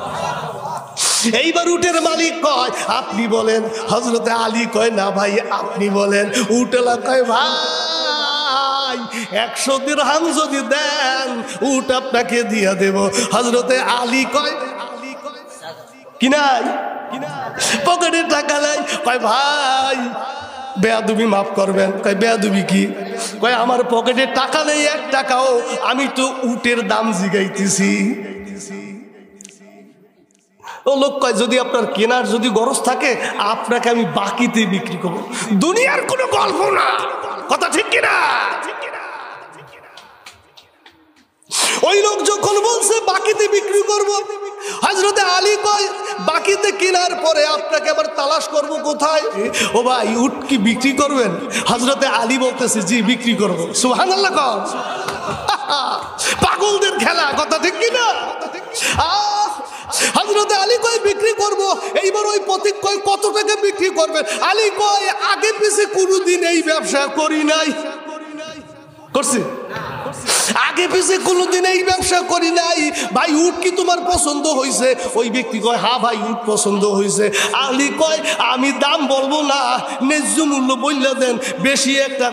এইবার উটের মালিক কয়, আপনি বলেন। হযরতে আলী কয়, না ভাই আপনি বলেন। উটওয়ালা কয়, ভাই 100 দিরহাম যদি দেন উট আপনাকে দিয়া দেব। হযরতে আলী কয়, কি নাই? পকেটে টাকা নাই। কয়, ভাই বেয়াদবি মাফ করবেন। কয়, বেয়াদবি কি? কয়, আমার পকেটে টাকা নেই 1 টাকাও, আমি তো উটের দাম জিগাইতেছি। ও লোক কয়, যদি আপনার কেনার যদি গরজ থাকে, আপনাকে আমি বাকিতে বিক্রি করবো। দুনিয়ার কোনো গল্প না, কথা ঠিক কিনা? ওই লোক যখন বলছে বাকিতে বিক্রি করব, হযরতে আলী কয়, বাকিতে কেনার পরে আপনাকে আবার তালাশ করব কোথায়? ও ভাই, উট কি বিক্রি করবেন? হযরতে আলী বলতেছে, জি বিক্রি করব। সুবহানাল্লাহ। কর পাগলদের খেলা, কথা ঠিক কিনা? হযরতে আলী কয়, বিক্রি করব। এইবার ওই পথিক কয়, কত টাকা বিক্রি করবেন? আলী কয়, আগে পিছে কোনোদিন এই ব্যবসা করি নাই। করছি? আগে পিছে কোনোদিন এই ব্যবসা করি নাই। ভাই উট কি তোমার পছন্দ হয়েছে? ওই ব্যক্তি কয়, হ্যাঁ ভাই উট পছন্দ হয়েছে। আলী কয়, আমি দাম বলবো না, ন্যায্য মূল্য বললে দেন, বেশি একটা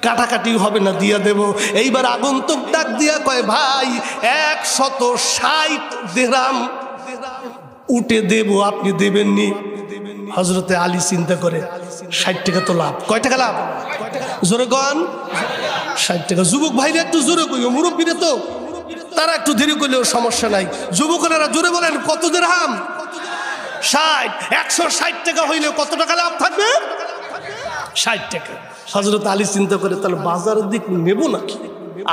কাটাকাটি হবে না, দিয়া দেব। এইবার আগন্তুক ডাক দিয়া কয়, ভাই 160 দিরহাম উটে দেব, আপনি দেবেননি? হযরতে আলী চিন্তা করে, 60 টাকা তো লাভ। কয় টাকা লাভ? জোরে কন। 60 টাকা। যুবক ভাইরা একটু জোরে কইও, মুরব্বীরা তো তারা একটু দেরি করলেও সমস্যা নাই। যুবকেরা জোরে বলেন, কত দিরহাম? 60। 160 টাকা হইলে কত টাকা লাভ থাকবে? 60 টাকা। হযরত আলী চিন্তা করে, তাহলে বাজারের দিক নেব নাকি?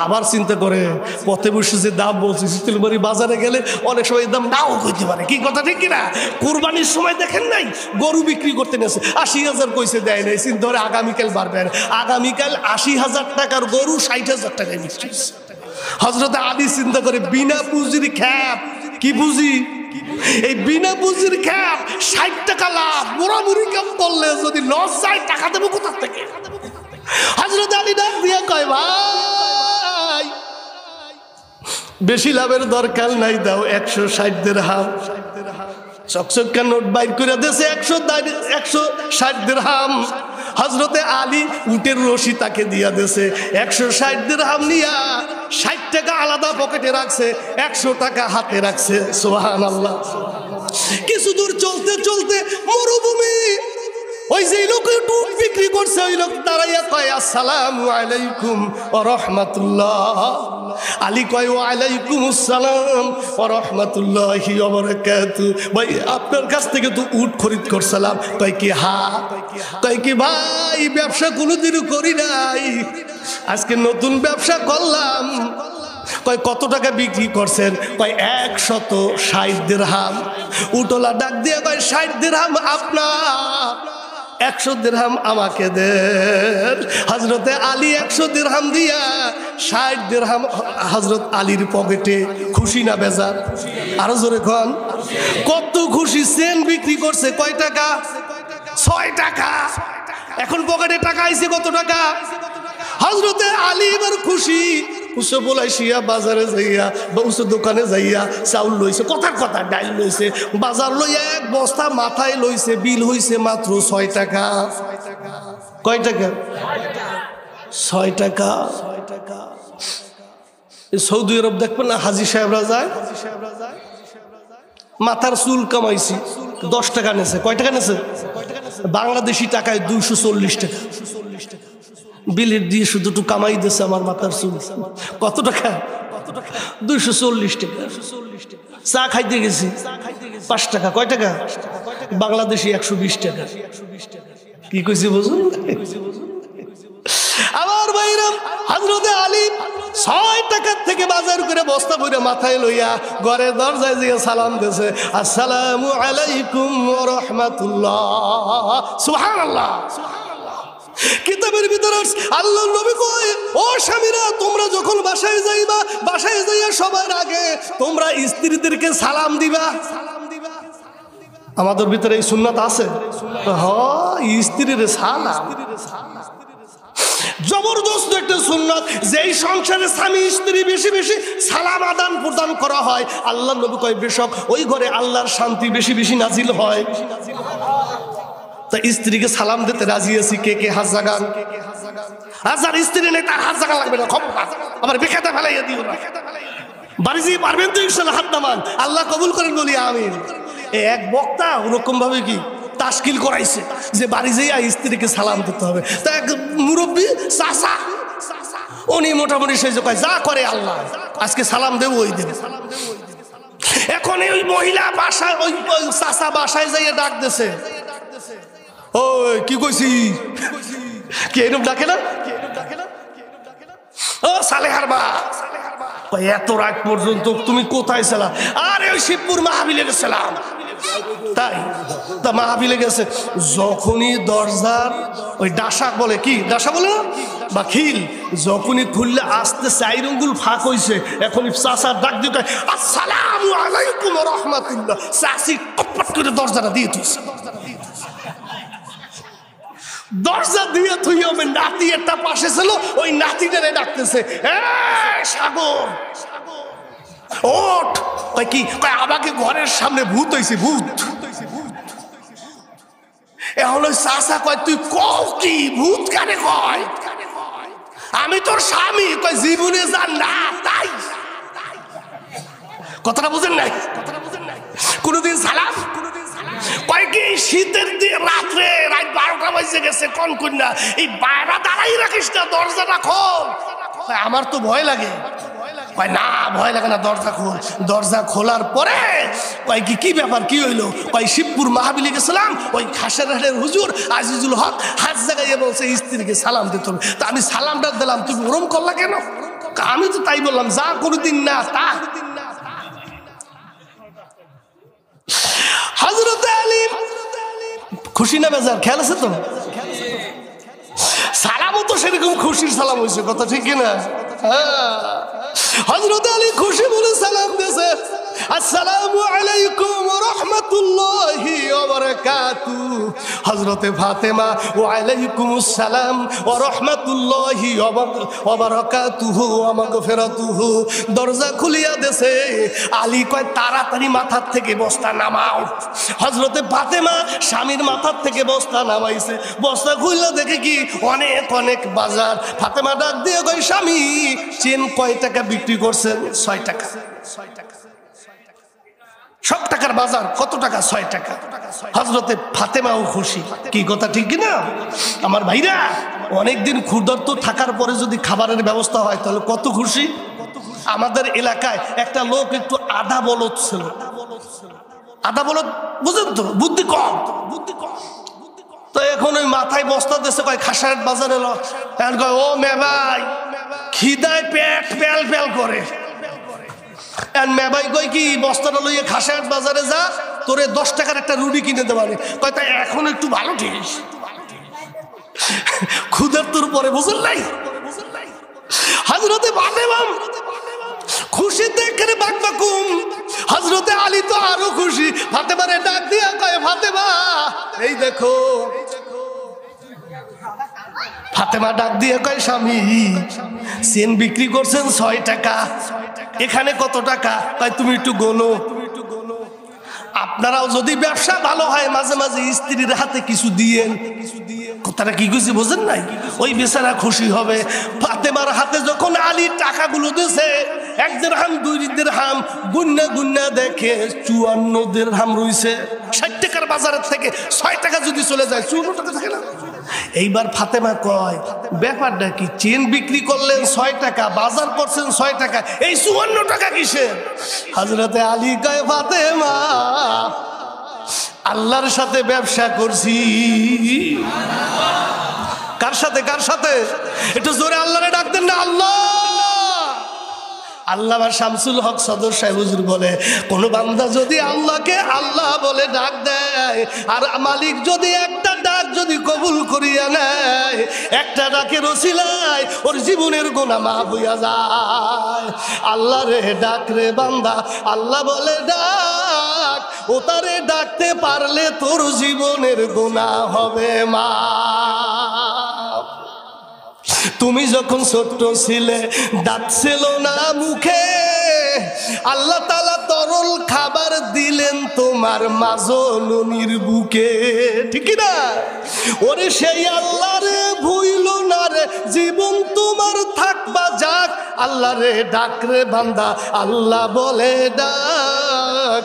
আবার চিন্তা করে, পথে বসে যে দাম বলছি, শীতলবাড়ি বাজারে গেলে অনেক সময় দাম নাও কইতে পারে। কি কথা ঠিক কিনা? কুরবানির সময় দেখেন নাই, গরু বিক্রি করতে নেছে, 80,000 কইছে, দেয় নাই। চিন্তা করে আগামীকাল বাড়বেন, আগামীকাল 80,000 টাকার গরু 60,000 টাকায় বিক্রি হচ্ছে। হযরত আলী চিন্তা করে, বিনা পুঁজির খ্যাপ। কি পুঁজি? এই বিনা পুঁজির খ্যাপ, 60 টাকা লাভ, মোরামুরি কাম করলে যদি লস যায়, টাকা দেবো কোথা থেকে? হযরত আলী ডাক দিয়া কয়, ভাই বেশি লাভের দরকার নাই, দাও 160 দিরহাম। চকচকা নোট বাইর করে দিয়েছে, 160 দিরহাম। হযরতে আলী উটের রশি তাকে দিয়া দিয়েছে, 160 দিরহাম নিয়া 60 টাকা আলাদা পকেটে রাখছে, 100 টাকা হাতে রাখছে। সুবহানাল্লাহ। কিছু দূর চলতে চলতে মরুভূমি, ওই যে লোক উট বিক্রি করছে, ওই লোক দাঁড়াইয়া কয়, আসসালামু আলাইকুম ওয়া রাহমাতুল্লাহ। আলী কয়, ওয়া আলাইকুম আসসালাম ওয়া রাহমাতুল্লাহি ওয়া বারাকাতুহু। ভাই আপনার কাছ থেকে তো উট খরিদ করছিলাম। কয় কি? হ্যাঁ। কয় কি? ভাই ব্যবসা কোনোদিনও করি নাই, আজকে নতুন ব্যবসা করলাম। কয় কত টাকা বিক্রি করছেন? কয় 160 দিরহাম। উটওয়ালা ডাক দিয়ে কয়, 60 দিরহাম আপনার, 100 দিরহাম আমাকে দেন। হযরতে আলী 100 দিরহাম দিয়া 60 দিরহাম হযরত আলীর পকেটে। খুশি না বেজার? আরো জোরে কন। কত খুশি। চেন বিক্রি করছে কয় টাকা? 6 টাকা। এখন পকেটে টাকা আইছে কত টাকা? হযরতে আলী এবার খুশি। উসে বলাইছিয়া বাজারে যাইয়া বা উসে দোকানে যাইয়া চাউল লইছে, কথার কথা ডাইল লইছে, বাজার লইয়া 1 বস্তা মাথায় লইছে, বিল হইছে মাত্র 6 টাকা। কয় টাকা? 6 টাকা। সৌদি আরব দেখবেন না, হাজি সাহেবরা যায়, মাথার চুল কামাইছি 10 টাকা নেছে। কয় টাকা নেছে? বাংলাদেশি টাকায় 240 টাকা। বিলের দিয়ে শুধু একটু কামাই দিয়েছে আমার মাথার চুল। কত টাকা? 240 টাকা। চা খাইতে গেছি 5 টাকা। কয় টাকা? বাংলাদেশি 120 টাকা। কি কইছি বুঝুন? আমার ভাইরা, হযরতে আলী 6 টাকার থেকে বাজার করে বস্তা ভরে মাথায় লইয়া ঘরের দরজায় দিয়ে সালাম দিয়েছে, আসসালামু আলাইকুম ওয়া রাহমাতুল্লাহ। সুবহানাল্লাহ। কিতাবের ভিতরে আল্লাহর নবী কয়, ও স্বামীরা, তোমরা যখন বাসায় যাইবা, বাসায় যাইয়া সবার আগে তোমরা স্ত্রীদেরকে সালাম দিবা। আমাদের ভিতরে এই সুন্নাত আছে, হ্যাঁ, স্ত্রীর সালাম জবরদস্ত একটা সুন্নাত। যেই সংসারে স্বামী স্ত্রী বেশি বেশি সালাম আদান প্রদান করা হয়, আল্লাহর নবী কয় বেশক ওই ঘরে আল্লাহর শান্তি বেশি বেশি নাজিল হয়। তা স্ত্রীকে সালাম দিতে রাজি আছি, কে কে হাত জাগান? হাজার স্ত্রী নেই, তার হাত জাগা লাগবে না, আমার বেখাতে ফেলাইয়া দিও না। বাড়ি যেয়ে পারবেন তো ইনশাআল্লাহ, হাত নামান, আল্লাহ কবুল করেন বলি আমিন। এক বক্তা ওরকম ভাবে কি তাশকিল করাইছে যে বাড়ি যেয়ে স্ত্রীকে সালাম দিতে হবে। তা এক মুরব্বী চাচা, উনি মোটামুটি সেই কয় যা করে আল্লাহ, আজকে সালাম দেবো, ওই দেব। এখন ওই মহিলা বাসায়, ওই চাচা বাসায় যাইয়ে ডাক দিছে, ওই কি কইছি, কি এরকম ডাকে না? ও সালেহার মা, এত রাত পর্যন্ত তুমি কোথায় ছিলা? আরে ওই শিবপুর মাহফিলে গেছিলাম। তাই? তা মাহফিলে গেছে, যখনই দরজার ওই ডাসা বলে, কি ডাসা বলে না, বা খিল, যখনই খুললে আসতে 4 আঙ্গুল ফাঁক হইছে, এখনই চাচার ডাক দিতে, আসসালামু আলাইকুম ওয়া রাহমাতুল্লাহ। চাচি টপট করে দরজাটা দিয়ে তুলছে। দরজা দিয়ে তুই হবে, নাতি একটা পাশে ছিল, ওই নাতিটারে ডাকতেছে, সাগর ওঠ। কি আমাকে ঘরের সামনে ভূত হয়েছে, ভূত। এখন ওই চাচা কয়, তুই কও কি, ভূত কানে কয়? আমি তোর স্বামী। কয় জীবনে যান না, তাই কথাটা বুঝেন নাই? কোনদিন সালাম কয় কি, শীতের দিন রাত্রে, রাত 12টা বাজে গেছে, কোন কন্যা এই বাইরে দাঁড়াই রাখিস না, দরজাটা খোল। আমার তো ভয় লাগে। কয় না, ভয় লাগে না, দরজা খোল। দরজা খোলার পরে কয় কি ব্যাপার, কি হইলো? কয় শিবপুর মাহফিলে গেছিলাম, ওই খাসের হাটের হুজুর আজিজুল হক হাত জায়গায় বলছে স্ত্রীকে সালাম দিতে হবে। তা আমি সালামটা দিলাম, তুমি ওরম করলা কেন? আমি তো তাই বললাম, যা কোনোদিন না তা। হযরতে আলী খুশি না বেজার? খেয়াল আছে তো? সালামও তো সেরকম খুশির সালাম হয়েছে, কথা ঠিক কিনা? হযরতে আলী খুশি বলে সালাম দিয়েছে, আসসালামু আলাইকুম ওয়া রাহমাতুল্লাহি ওয়া বারাকাতুহু। হযরতে ফাতেমা, ওয়া আলাইকুমুস সালাম ওয়া রাহমাতুল্লাহি ওয়া বারাকাতুহু ওয়া মাগফিরাতুহু। দরজা খুলিয়া দেছে। আলী কয় তাড়াতাড়ি মাথার থেকে বস্তা নামাও। হযরতে ফাতেমা স্বামীর মাথার থেকে বস্তা নামাইছে। বস্তা খুললে দেখে কি অনেক অনেক বাজার। ফাতেমা ডাক দিয়ে কয়, স্বামী চেন কয় টাকা বিক্রি করছেন? 6 টাকা। সব টাকার বাজার কত টাকা? 6 টাকা। হযরতে ফাতেমাও খুশি। কি কথা ঠিক কিনা আমার ভাইরা? অনেকদিন ক্ষুধার্ত থাকার পরে যদি খাবারের ব্যবস্থা হয় তাহলে কত খুশি। আমাদের এলাকায় একটা লোক একটু আধা বলদ ছিল। আধা বলদ বুঝেন তো, বুদ্ধি কম। তো এখন ওই মাথায় বস্তা দেশে কয় খাসারের বাজারে কয়, ও মেবাই খিদায় পেট পেল পেল করে। মেবাই কয় কি, বস্তাটা লইয়ে খাসারের বাজারে যা, তোরে 10 টাকার একটা রুটি কিনে দেবারে। কয় তাই এখন একটু ভালো ঠিক ক্ষুধার্তর পরে, বুঝেন নাই? হযরতে ফাতেমা খুশিতে এখানে বাকবাকুম। হযরতে আলী তো আরো খুশি। ফাতেমারে ডাক দিয়া কয়, ফাতেমা এই দেখো। ফাতেমা ডাক দিয়ে কয়, স্বামী চেন বিক্রি করছেন 6 টাকা, এখানে কত টাকা? কয় তুমি একটু গোনো। আপনারাও যদি ব্যবসা ভালো হয় মাঝে মাঝে স্ত্রীর হাতে কিছু দিয়েন। কথাটা কি কইছি বোঝেন নাই? ওই বেচারা খুশি হবে। ফাতেমার হাতে যখন আলী টাকাগুলো দিয়েছে, 1 দিরহাম 2 দিরহাম গুন্না গুন্না দেখে 54 দিরহাম রইছে। 60 টাকার বাজারের থেকে 6 টাকা যদি চলে যায় 54 টাকা থাকে না। এইবার ফাতেমা কয়, ব্যাপারটা কি? চেন বিক্রি করলেন 6 টাকা, বাজার করছেন 6 টাকা, এই 54 টাকা কিসের? হযরতে আলী কয়, ফাতেমা আল্লাহর সাথে ব্যবসা করছি। কার সাথে? কার সাথে? একটু জোরে আল্লাহরে ডাক দেন না, আল্লাহ। আল্লামা শামসুল হক সদর সাহেব হুজুর বলে, কোন বান্দা যদি আল্লাহকে আল্লাহ বলে ডাক দেয়, আর মালিক যদি একটা ডাক যদি কবুল করিয়া নেয়, একটা ডাকের ওসিলায় ওর জীবনের গুনাহ মাফ হইয়া যায়। আল্লাহ রে ডাক রে বান্দা, আল্লাহ বলে ডাক, ও তারে ডাকতে পারলে তোর জীবনের গুনাহ হবে মাফ। তুমি যখন ছোট্ট ছিলে, দাঁত ছিল না মুখে, আল্লাহ তাআলা তরল খাবার দিলেন তোমার মাজলুনির বুকে, ঠিক না? ওরে সেই আল্লাহ রে ভুইল না রে, জীবন তোমার থাকবা যাক। আল্লাহ রে ডাক রে বান্দা, আল্লাহ বলে ডাক,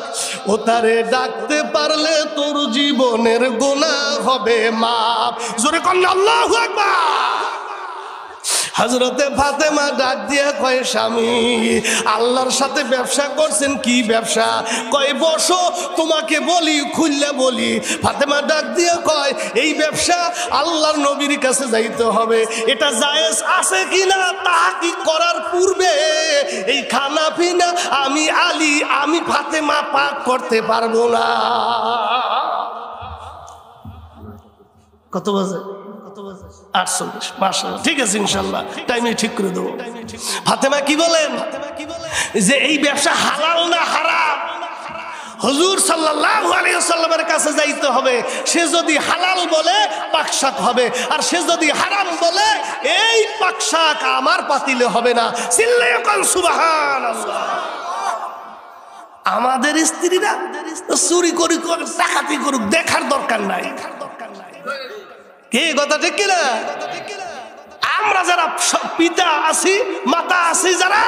ও তারে ডাকতে পারলে তোর জীবনের গুনাহ হবে মাফ। জোরে কন্যা আল্লাহু আকবার। হযরতে ফাতেমা ডাক দিয়া কয়, স্বামী আল্লাহর সাথে ব্যবসা করছেন। কি ব্যবসা? কয় বসো তোমাকে বলি, খুললে বলি। ফাতেমা ডাক দিয়া কয়, এই ব্যবসা আল্লাহর নবীর কাছে যাইতে হবে। এটা জায়েজ আছে কিনা তাহকিক করার পূর্বে এই খানা পিনা আমি আলী, আমি ফাতেমা পাক করতে পারবো না। কত বাজে? 48। মাশাআল্লাহ, ঠিক আছে, ইনশাআল্লাহ টাইমে ঠিক করে দেবো। ফাতেমা কি বলেন যে এই ব্যবসা হালাল না হারাম? হুজুর সাল্লাল্লাহু আলাইহি ওয়াসাল্লামের কাছে যাইতে হবে। সে যদি হালাল বলে পাকশাক হবে, আর সে যদি হারাম বলে এই পাকশাক আমার পাতিলে হবে না। চিল্লায়ে কোন সুবহানাল্লাহ। আমাদের স্ত্রীরা চুরি করি করে ডাকাতি করুক, দেখার দরকার নাই। কি কথা ঠিক কিনা? আমরা যারা পিতা আছি, মাতা আছি, যারা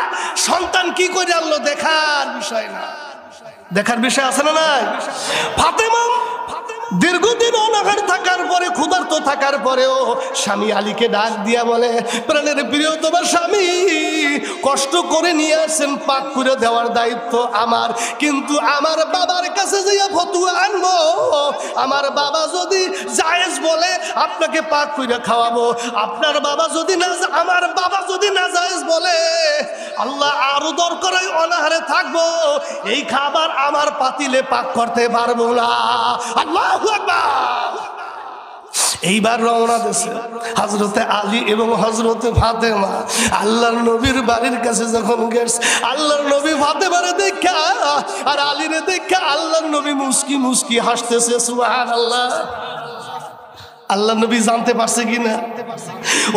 সন্তান কি করে আনলো দেখার বিষয় না, দেখার বিষয় আছে না নাই? ফাতেমা দীর্ঘদিন অনাহার থাকার পরে, ক্ষুধার্ত থাকার পরেও স্বামী আলীকে ডাক দিয়া বলে, প্রাণের প্রিয় তোমার স্বামী কষ্ট করে নিয়ে আসছেন, পাক করে দেওয়ার দায়িত্ব আমার, কিন্তু আমার বাবার কাছে যাইয়া ফতুয়া আনবো। আমার বাবা যদি জায়েজ বলে আপনাকে পাক করে খাওয়াবো, আপনার বাবা যদি না, আমার বাবা যদি না জায়েজ বলে, আল্লাহ আরো দরকার হয় অনাহারে থাকবো, এই খাবার আমার পাতিলে পাক করতে পারবো না। আল্লাহু আকবার। এইবার রওনা দিয়েছে হযরতে আলী এবং হযরতে ফাতেমা আল্লাহর নবীর বাড়ির কাছে। যখন গেছে, আল্লাহর নবী ফাতেমারে দেখা আর আলীরে দেখা আল্লাহর নবী মুস্কি মুস্কি হাসতেছে। সুবহানাল্লাহ। আল্লাহ নবী জানতে পারছে কিনা?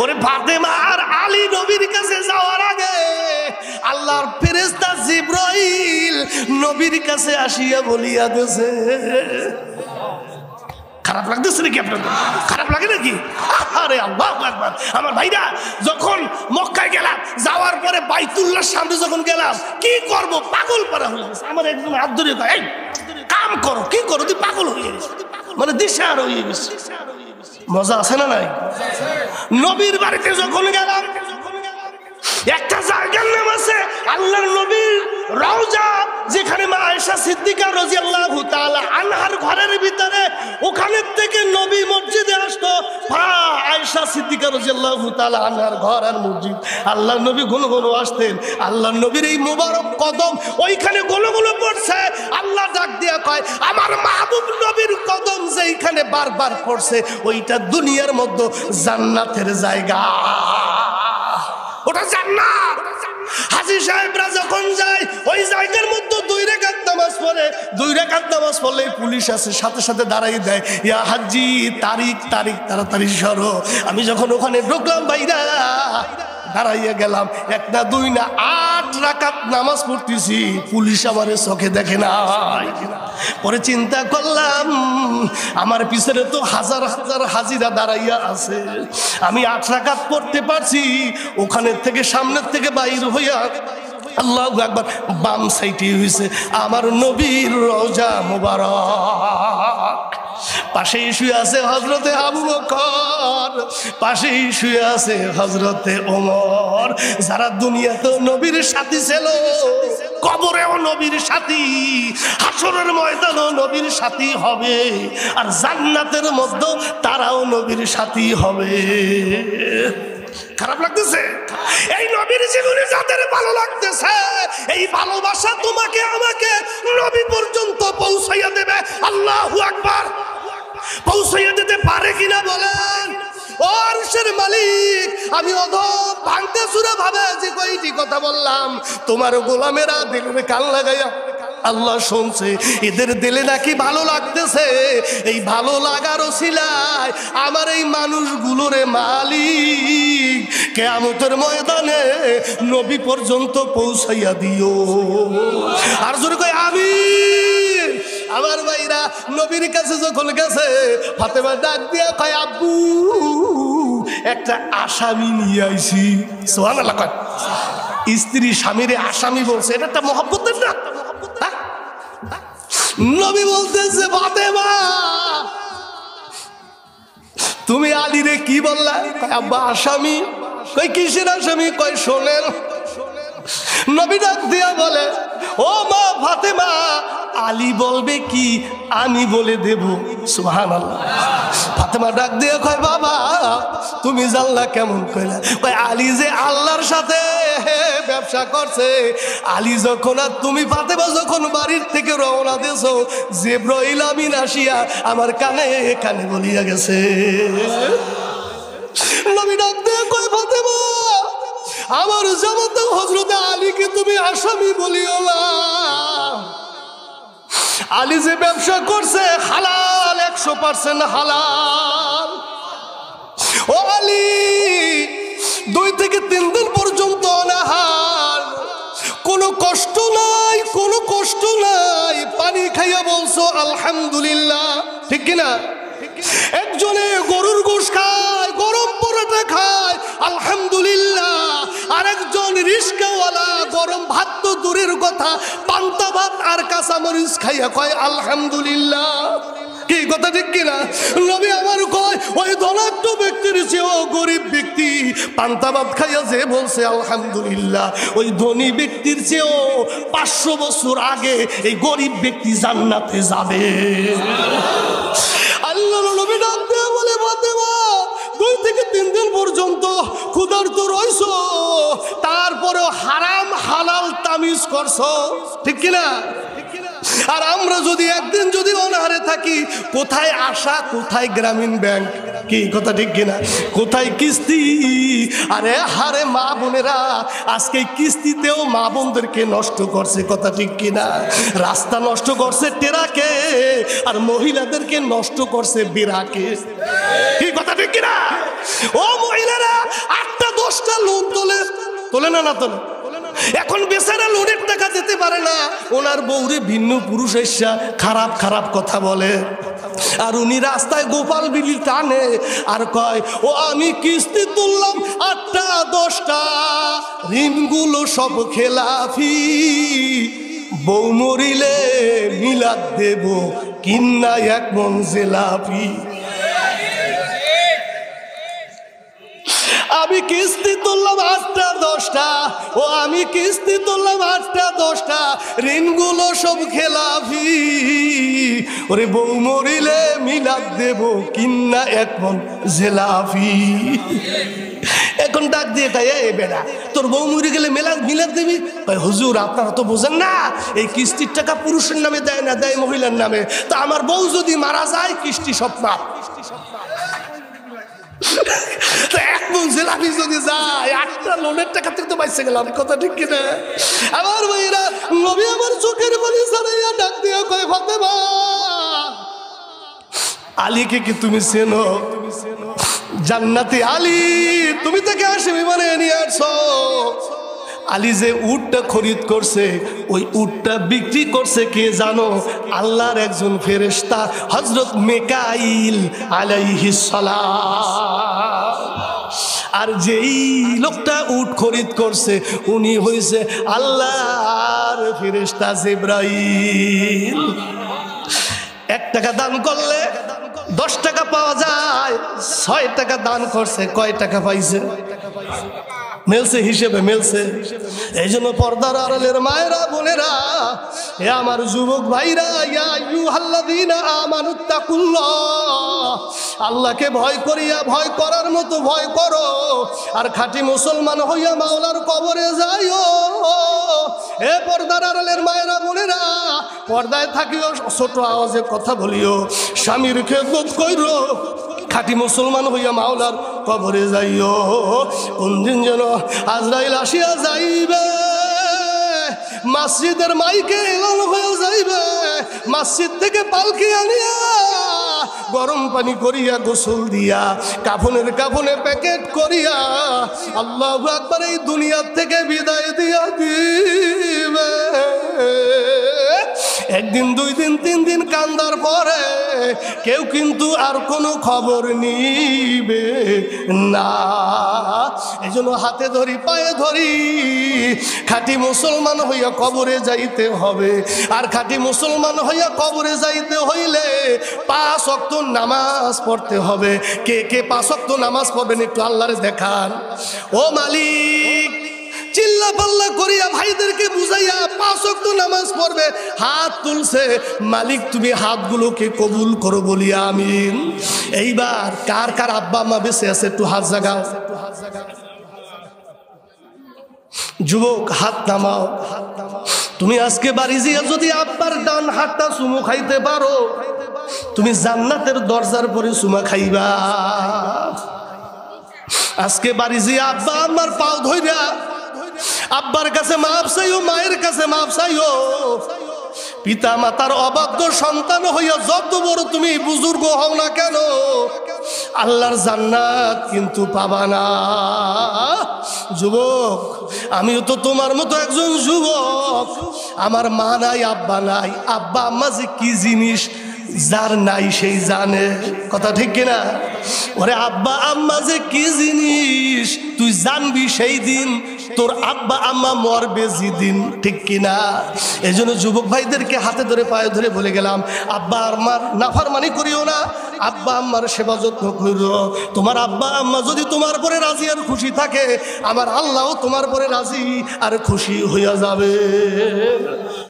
ওরে ফাতেমা আর আলী নবীর কাছে যাওয়ার আগে আল্লাহর ফেরেশতা জিবরাইল নবীর কাছে আসিয়া বলিয়া দিয়েছে। খারাপ লাগতেছে নাকি আপনাদের? খারাপ লাগে নাকি? আরে আল্লাহু আকবার। আমার ভাইরা, যখন মক্কায় গেলাম, যাওয়ার পরে বাইতুল্লাহর সামনে যখন গেলাম, কি করব পাগল পারা হয়ে গেছে। আমার একজন হাত ধরে কয়, এই কাম করো, কি করো, তুই পাগল হয়ে গেছিস, মানে দিশাহারা হয়ে গেছিস। মজা আছে না নাই? নবীর বাড়িতে যখন গেলাম, একটা জায়গার নাম আছে আল্লাহর নবীর রওজা, যেখানে মা আয়েশা সিদ্দিকা রাদিয়াল্লাহু তাআলা আনহার ঘরের ভিতরে, ওখানে থেকে নবী মসজিদে আসতো। আয়েশা সিদ্দিকা রাদিয়াল্লাহু তাআলা আনহার ঘর আর মসজিদ, আল্লাহর নবী গুলো গুলো আসতেন। আল্লাহর নবীর এই মুবারক কদম ওইখানে গুলো গুলো পড়ছে। আল্লাহ ডাক দিয়া কয়, আমার মাহবুব নবীর কদম যেইখানে বারবার পড়ছে, ওইটা দুনিয়ার মধ্যে জান্নাতের জায়গা, ওটা জান্নাত। হাজী সাহেবরা যখন যায় ওই জায়গার মধ্যে 2 রাকাত নামাজ পড়ে, 2 রাকাত নামাজ পড়লে পুলিশ আছে সাথে সাথে দাঁড়াই দেয়, ইয়া হাজী তারিখ তারিখ তাড়াতাড়ি সরো। আমি যখন ওখানে ঢুকলাম ভাইরা, দাঁড়াইয়া গেলাম, 1 না 2 না 8 8 রাকাত নামাজ পড়তেছি, পুলিশ আমারে চোখে দেখে নাই। পরে চিন্তা করলাম আমার পিছনে তো হাজার হাজার হাজিরা দাঁড়াইয়া আছে, আমি 8 রাকাত পড়তে পারছি, ওখানে থেকে সামনের থেকে বাইর হইয়া আল্লাহু আকবার বাম সাইডে হইছে আমার নবীর রওজা মুবারক। পাশেই শুয়ে আছে হযরতে আবু বকর, পাশেই শুয়ে আছে হযরতে ওমর। যারা দুনিয়াতে নবীর সাথী ছিল, কবরেও নবীর সাথী, হাসরের ময়দানেও নবীর সাথী হবে, আর জান্নাতের মধ্যে তারাও নবীর সাথী হবে। খারাপ লাগতেছে? এই নবীর জীবনে যাদের ভালো লাগতেছে, এই ভালোবাসা তোমাকে আমাকে নবী পর্যন্ত পৌঁছাইয়া দেবে। আল্লাহু আকবার। পৌঁছাইয়া দিতে পারে কিনা বলেন? ও আরশের মালিক, আমি অধম ভাঙতে চুরে ভাবে যে কয়টি কথা বললাম, তোমার গোলামেরা দিলের কান লাগাইয়া আল্লাহ শুনছে, এদের দিলে নাকি ভালো লাগতেছে। এই ভালো লাগার ওসিলায় আমার এই মানুষগুলোরে মালিক কিয়ামতের ময়দানে নবী পর্যন্ত পৌঁছাইয়া দিও। আর জোরে কই আমিন। আমার ভাইরা নবীর কাছে যখন গেছে, ফাতেমা ডাক দিয়া কয় আব্বু একটা আসামি নিয়ে আইছি। সুবহানাল্লাহ কয়। স্ত্রী স্বামীরে আসামি বলছে, এটা একটা মহব্বতের না? নবী বলতেছে ফাতেমা তুমি আলীরে কি বললা? আব্বা আসামি। কই কিসের আসামি? কই শোনেন। নবী ডাক দিয়া বলে, ও মা ফাতেমা, আলী বলবে কি আমি বলে দেব। সুবহানাল্লাহ। ফাতেমা ডাক দিয়া কয় বাবা তুমি জানলা কেমন কইলা? কই আলী যে আল্লাহর সাথে ব্যবসা করছে। আলী যখন আর তুমি ফাতেমা যখন বাড়ির থেকে রওনা দিয়েছো, জিবরাইল আমিন আসিয়া আমার কানে কানে বলিয়া গেছে। নবী ডাক দিয়া কয় ফাতেমা আমার জামাতা হযরত আলীকে তুমি আসামি বলিও না। আলী যে ব্যবসা করছে হালাল, 100% হালাল। ও আলী 2 থেকে 3 দিন পর্যন্ত অনাহার, কোনো কষ্ট নাই, কোনো কষ্ট নাই, পানি খাইয়া বলছো আলহামদুলিল্লাহ, ঠিক কিনা? একজনে গরুর গোশ খায়, গরম পরোটা খায় আলহামদুলিল্লাহ, আরেকজন রিস্কাওয়ালা গরম ভাত তো দূরের কথা, পান্তা ভাত আর কাঁচা মরিচ খাইয়া কয় আলহামদুলিল্লাহ। কি কথা ঠিক কিনা? নবী আমার কয় ওই ধনাঢ্য ব্যক্তির চেয়েও গরিব ব্যক্তি পান্তা ভাত খাইয়া যে বলছে আলহামদুলিল্লাহ, ওই ধনী ব্যক্তির চেয়েও 500 বছর আগে এই গরিব ব্যক্তি জান্নাতে যাবে। আল্লাহর নবী ডাক দিয়ে বলে ফাতেমা 2 থেকে 3 দিন পর্যন্ত ক্ষুধার্ত রইছো, তারপরেও হারাম হালাল তামিজ করছো, ঠিক কিনা? আর আমরা যদি একদিন যদি অনাহারে থাকি, কোথায় আশা, কোথায় গ্রামীণ ব্যাংক? কি কথা ঠিক কিনা? কোথায় কিস্তি? আরে হারে মা বোনেরা আজকে কিস্তিতেও মা বোনদেরকে নষ্ট করছে, কথা ঠিক কিনা? রাস্তা নষ্ট করছে টেরাকে, আর মহিলাদেরকে নষ্ট করছে বিরাকে। কি কথা ঠিক কিনা? ও মহিলারা 8টা 10টা লোন তোলে না তোলে। এখন বেচারা লোনের টাকা দিতে পারে না, ওনার বউরে ভিন্ন পুরুষ এসা খারাপ খারাপ কথা বলে, আর উনি রাস্তায় গোপাল বিলি টানে আর কয় ও আমি কিস্তি তুললাম 8টা 10টা, ঋণগুলো সব খেলাফি, বউ মরিলে মিলাদ দেব কিন্না 1 মন জিলাপি। আমি কিস্তি তুললাম 8টা 10টা, ও আমি কিস্তি তুললাম 8টা 10টা, ঋণগুলো সব খেলাফি, ওরে বউ মরিলে মিলাদ দেব কিন্না 1 মন জিলাপি। এখন ডাক দিয়ে তাই এ বেটা তোর বউ মরে গেলে মিলাদ দিবি? হুজুর আপনারা তো বোঝেন না, এই কিস্তির টাকা পুরুষের নামে দেয় না, দেয় মহিলার নামে। তা আমার বউ যদি মারা যায় কিস্তি সব মাপ। 1 মন জিলাপি যদি যায় 8টা লোনের টাকা থেকে তো বাইসে গেলাম, কথা ঠিক কিনা? আমার ভাইরা নবী আমার চোখের পানি ছাড়াইয়া ডাক দিয়ে কয় ফাতেমা আলীকে কি তুমি চেনো? জান্নাতি আলী, তুমি তাকে আসামি বানিয়ে নিয়ে আসছো। আলী যে উটটা খরিদ করছে ওই উটটা বিক্রি করছে কে জানো? আল্লাহর একজন ফেরেশতা হযরত মিকাইল আলাইহিস সালাম। আর যেই লোকটা উট খরিদ করছে উনি হইছে আল্লাহর ফেরেশতা জিবরাইল। 1 টাকা দান করলে 10 টাকা পাওয়া যায়, 6 টাকা দান করছে কয় টাকা পাইছে? মিলছে, হিসেবে মিলছে। এই জন্য পর্দার আড়ালের মায়েরা বোনেরা, এ আমার যুবক ভাইরা, ইয়া আইয়ুহাল্লাযীনা আমানুত্তাকুল্লাহ, আল্লাহকে ভয় করিয়া ভয় করার মতো ভয় করো। আর খাঁটি মুসলমান হইয়া মাওলার কবরে যাইও। এ পর্দার আড়ালের মায়েরা বোনেরা, পর্দায় থাকিও, ছোট আওয়াজে কথা বলিও, স্বামীর খেদমত কইরো, খাঁটি মুসলমান হইয়া মাওলার কবরে যাইও। কোন দিন যেন আজরাইল আসিয়া যাইবে, মসজিদের মাইকে এলান হয়ে যাইবে, মসজিদ থেকে পালকি আনিয়া গরম পানি করিয়া গোসল দিয়া কাফনে প্যাকেট করিয়া আল্লাহু আকবার এই দুনিয়ার থেকে বিদায় দিয়া দিবে। 1 দিন 2 দিন 3 দিন কান্দার পরে কেউ কিন্তু আর কোনো খবর নিবে না। এই জন্য হাতে ধরি পায়ে ধরি খাঁটি মুসলমান হইয়া কবরে যাইতে হবে। আর খাঁটি মুসলমান হইয়া কবরে যাইতে হইলে 5 ওয়াক্ত নামাজ পড়তে হবে। কে কে 5 ওয়াক্ত নামাজ পড়বেন একটু আল্লাহরে দেখান। ও মালিক, চিল্লা পাল্লা করিয়া ভাইদেরকে বুঝাইয়া 5 ওয়াক্ত নামাজ পড়বে, হাত তুলছে। মালিক তুমি হাতগুলোকে কবুল করো বলি আমিন। এইবার কার কার আব্বা আম্মা বেঁচে আছে একটু হাত জাগাও। যুবক হাত নামাও। তুমি আজকে বাড়ি গিয়ে যদি আব্বার ডান হাতটা চুমু খাইতে পারো, তুমি জান্নাতের দরজার পরে চুমা খাইবা। আজকে বাড়ি গিয়ে আব্বা আম্মার পাও ধইরা আব্বার কাছে মাপ চাইও, মায়ের কাছে মাপ চাইও। পিতা মাতার অবাধ্য সন্তান হইয়া যত বড় তুমি বুজুর্গ হও না কেন, আল্লাহর জান্নাত কিন্তু পাবা না। যুবক, আমিও তো তোমার মতো একজন যুবক। আমার মা নাই, আব্বা নাই। আব্বা আম্মা যে কি জিনিস যার নাই সেই জানে, কথা ঠিক কিনা? ওরে আব্বা আম্মা যে কি জিনিস তুই জানবি সেই দিন তোর আব্বা আম্মা মরবে যেদিন, ঠিক কিনা? এই জন্য যুবক ভাইদেরকে হাতে ধরে পায়ে ধরে বলে গেলাম, আব্বা আম্মার নাফরমানি করিও না, আব্বা আম্মার সেবা যত্ন করিও। তোমার আব্বা আম্মা যদি তোমার পরে রাজি আর খুশি থাকে, আমার আল্লাহও তোমার পরে রাজি আর খুশি হইয়া যাবে।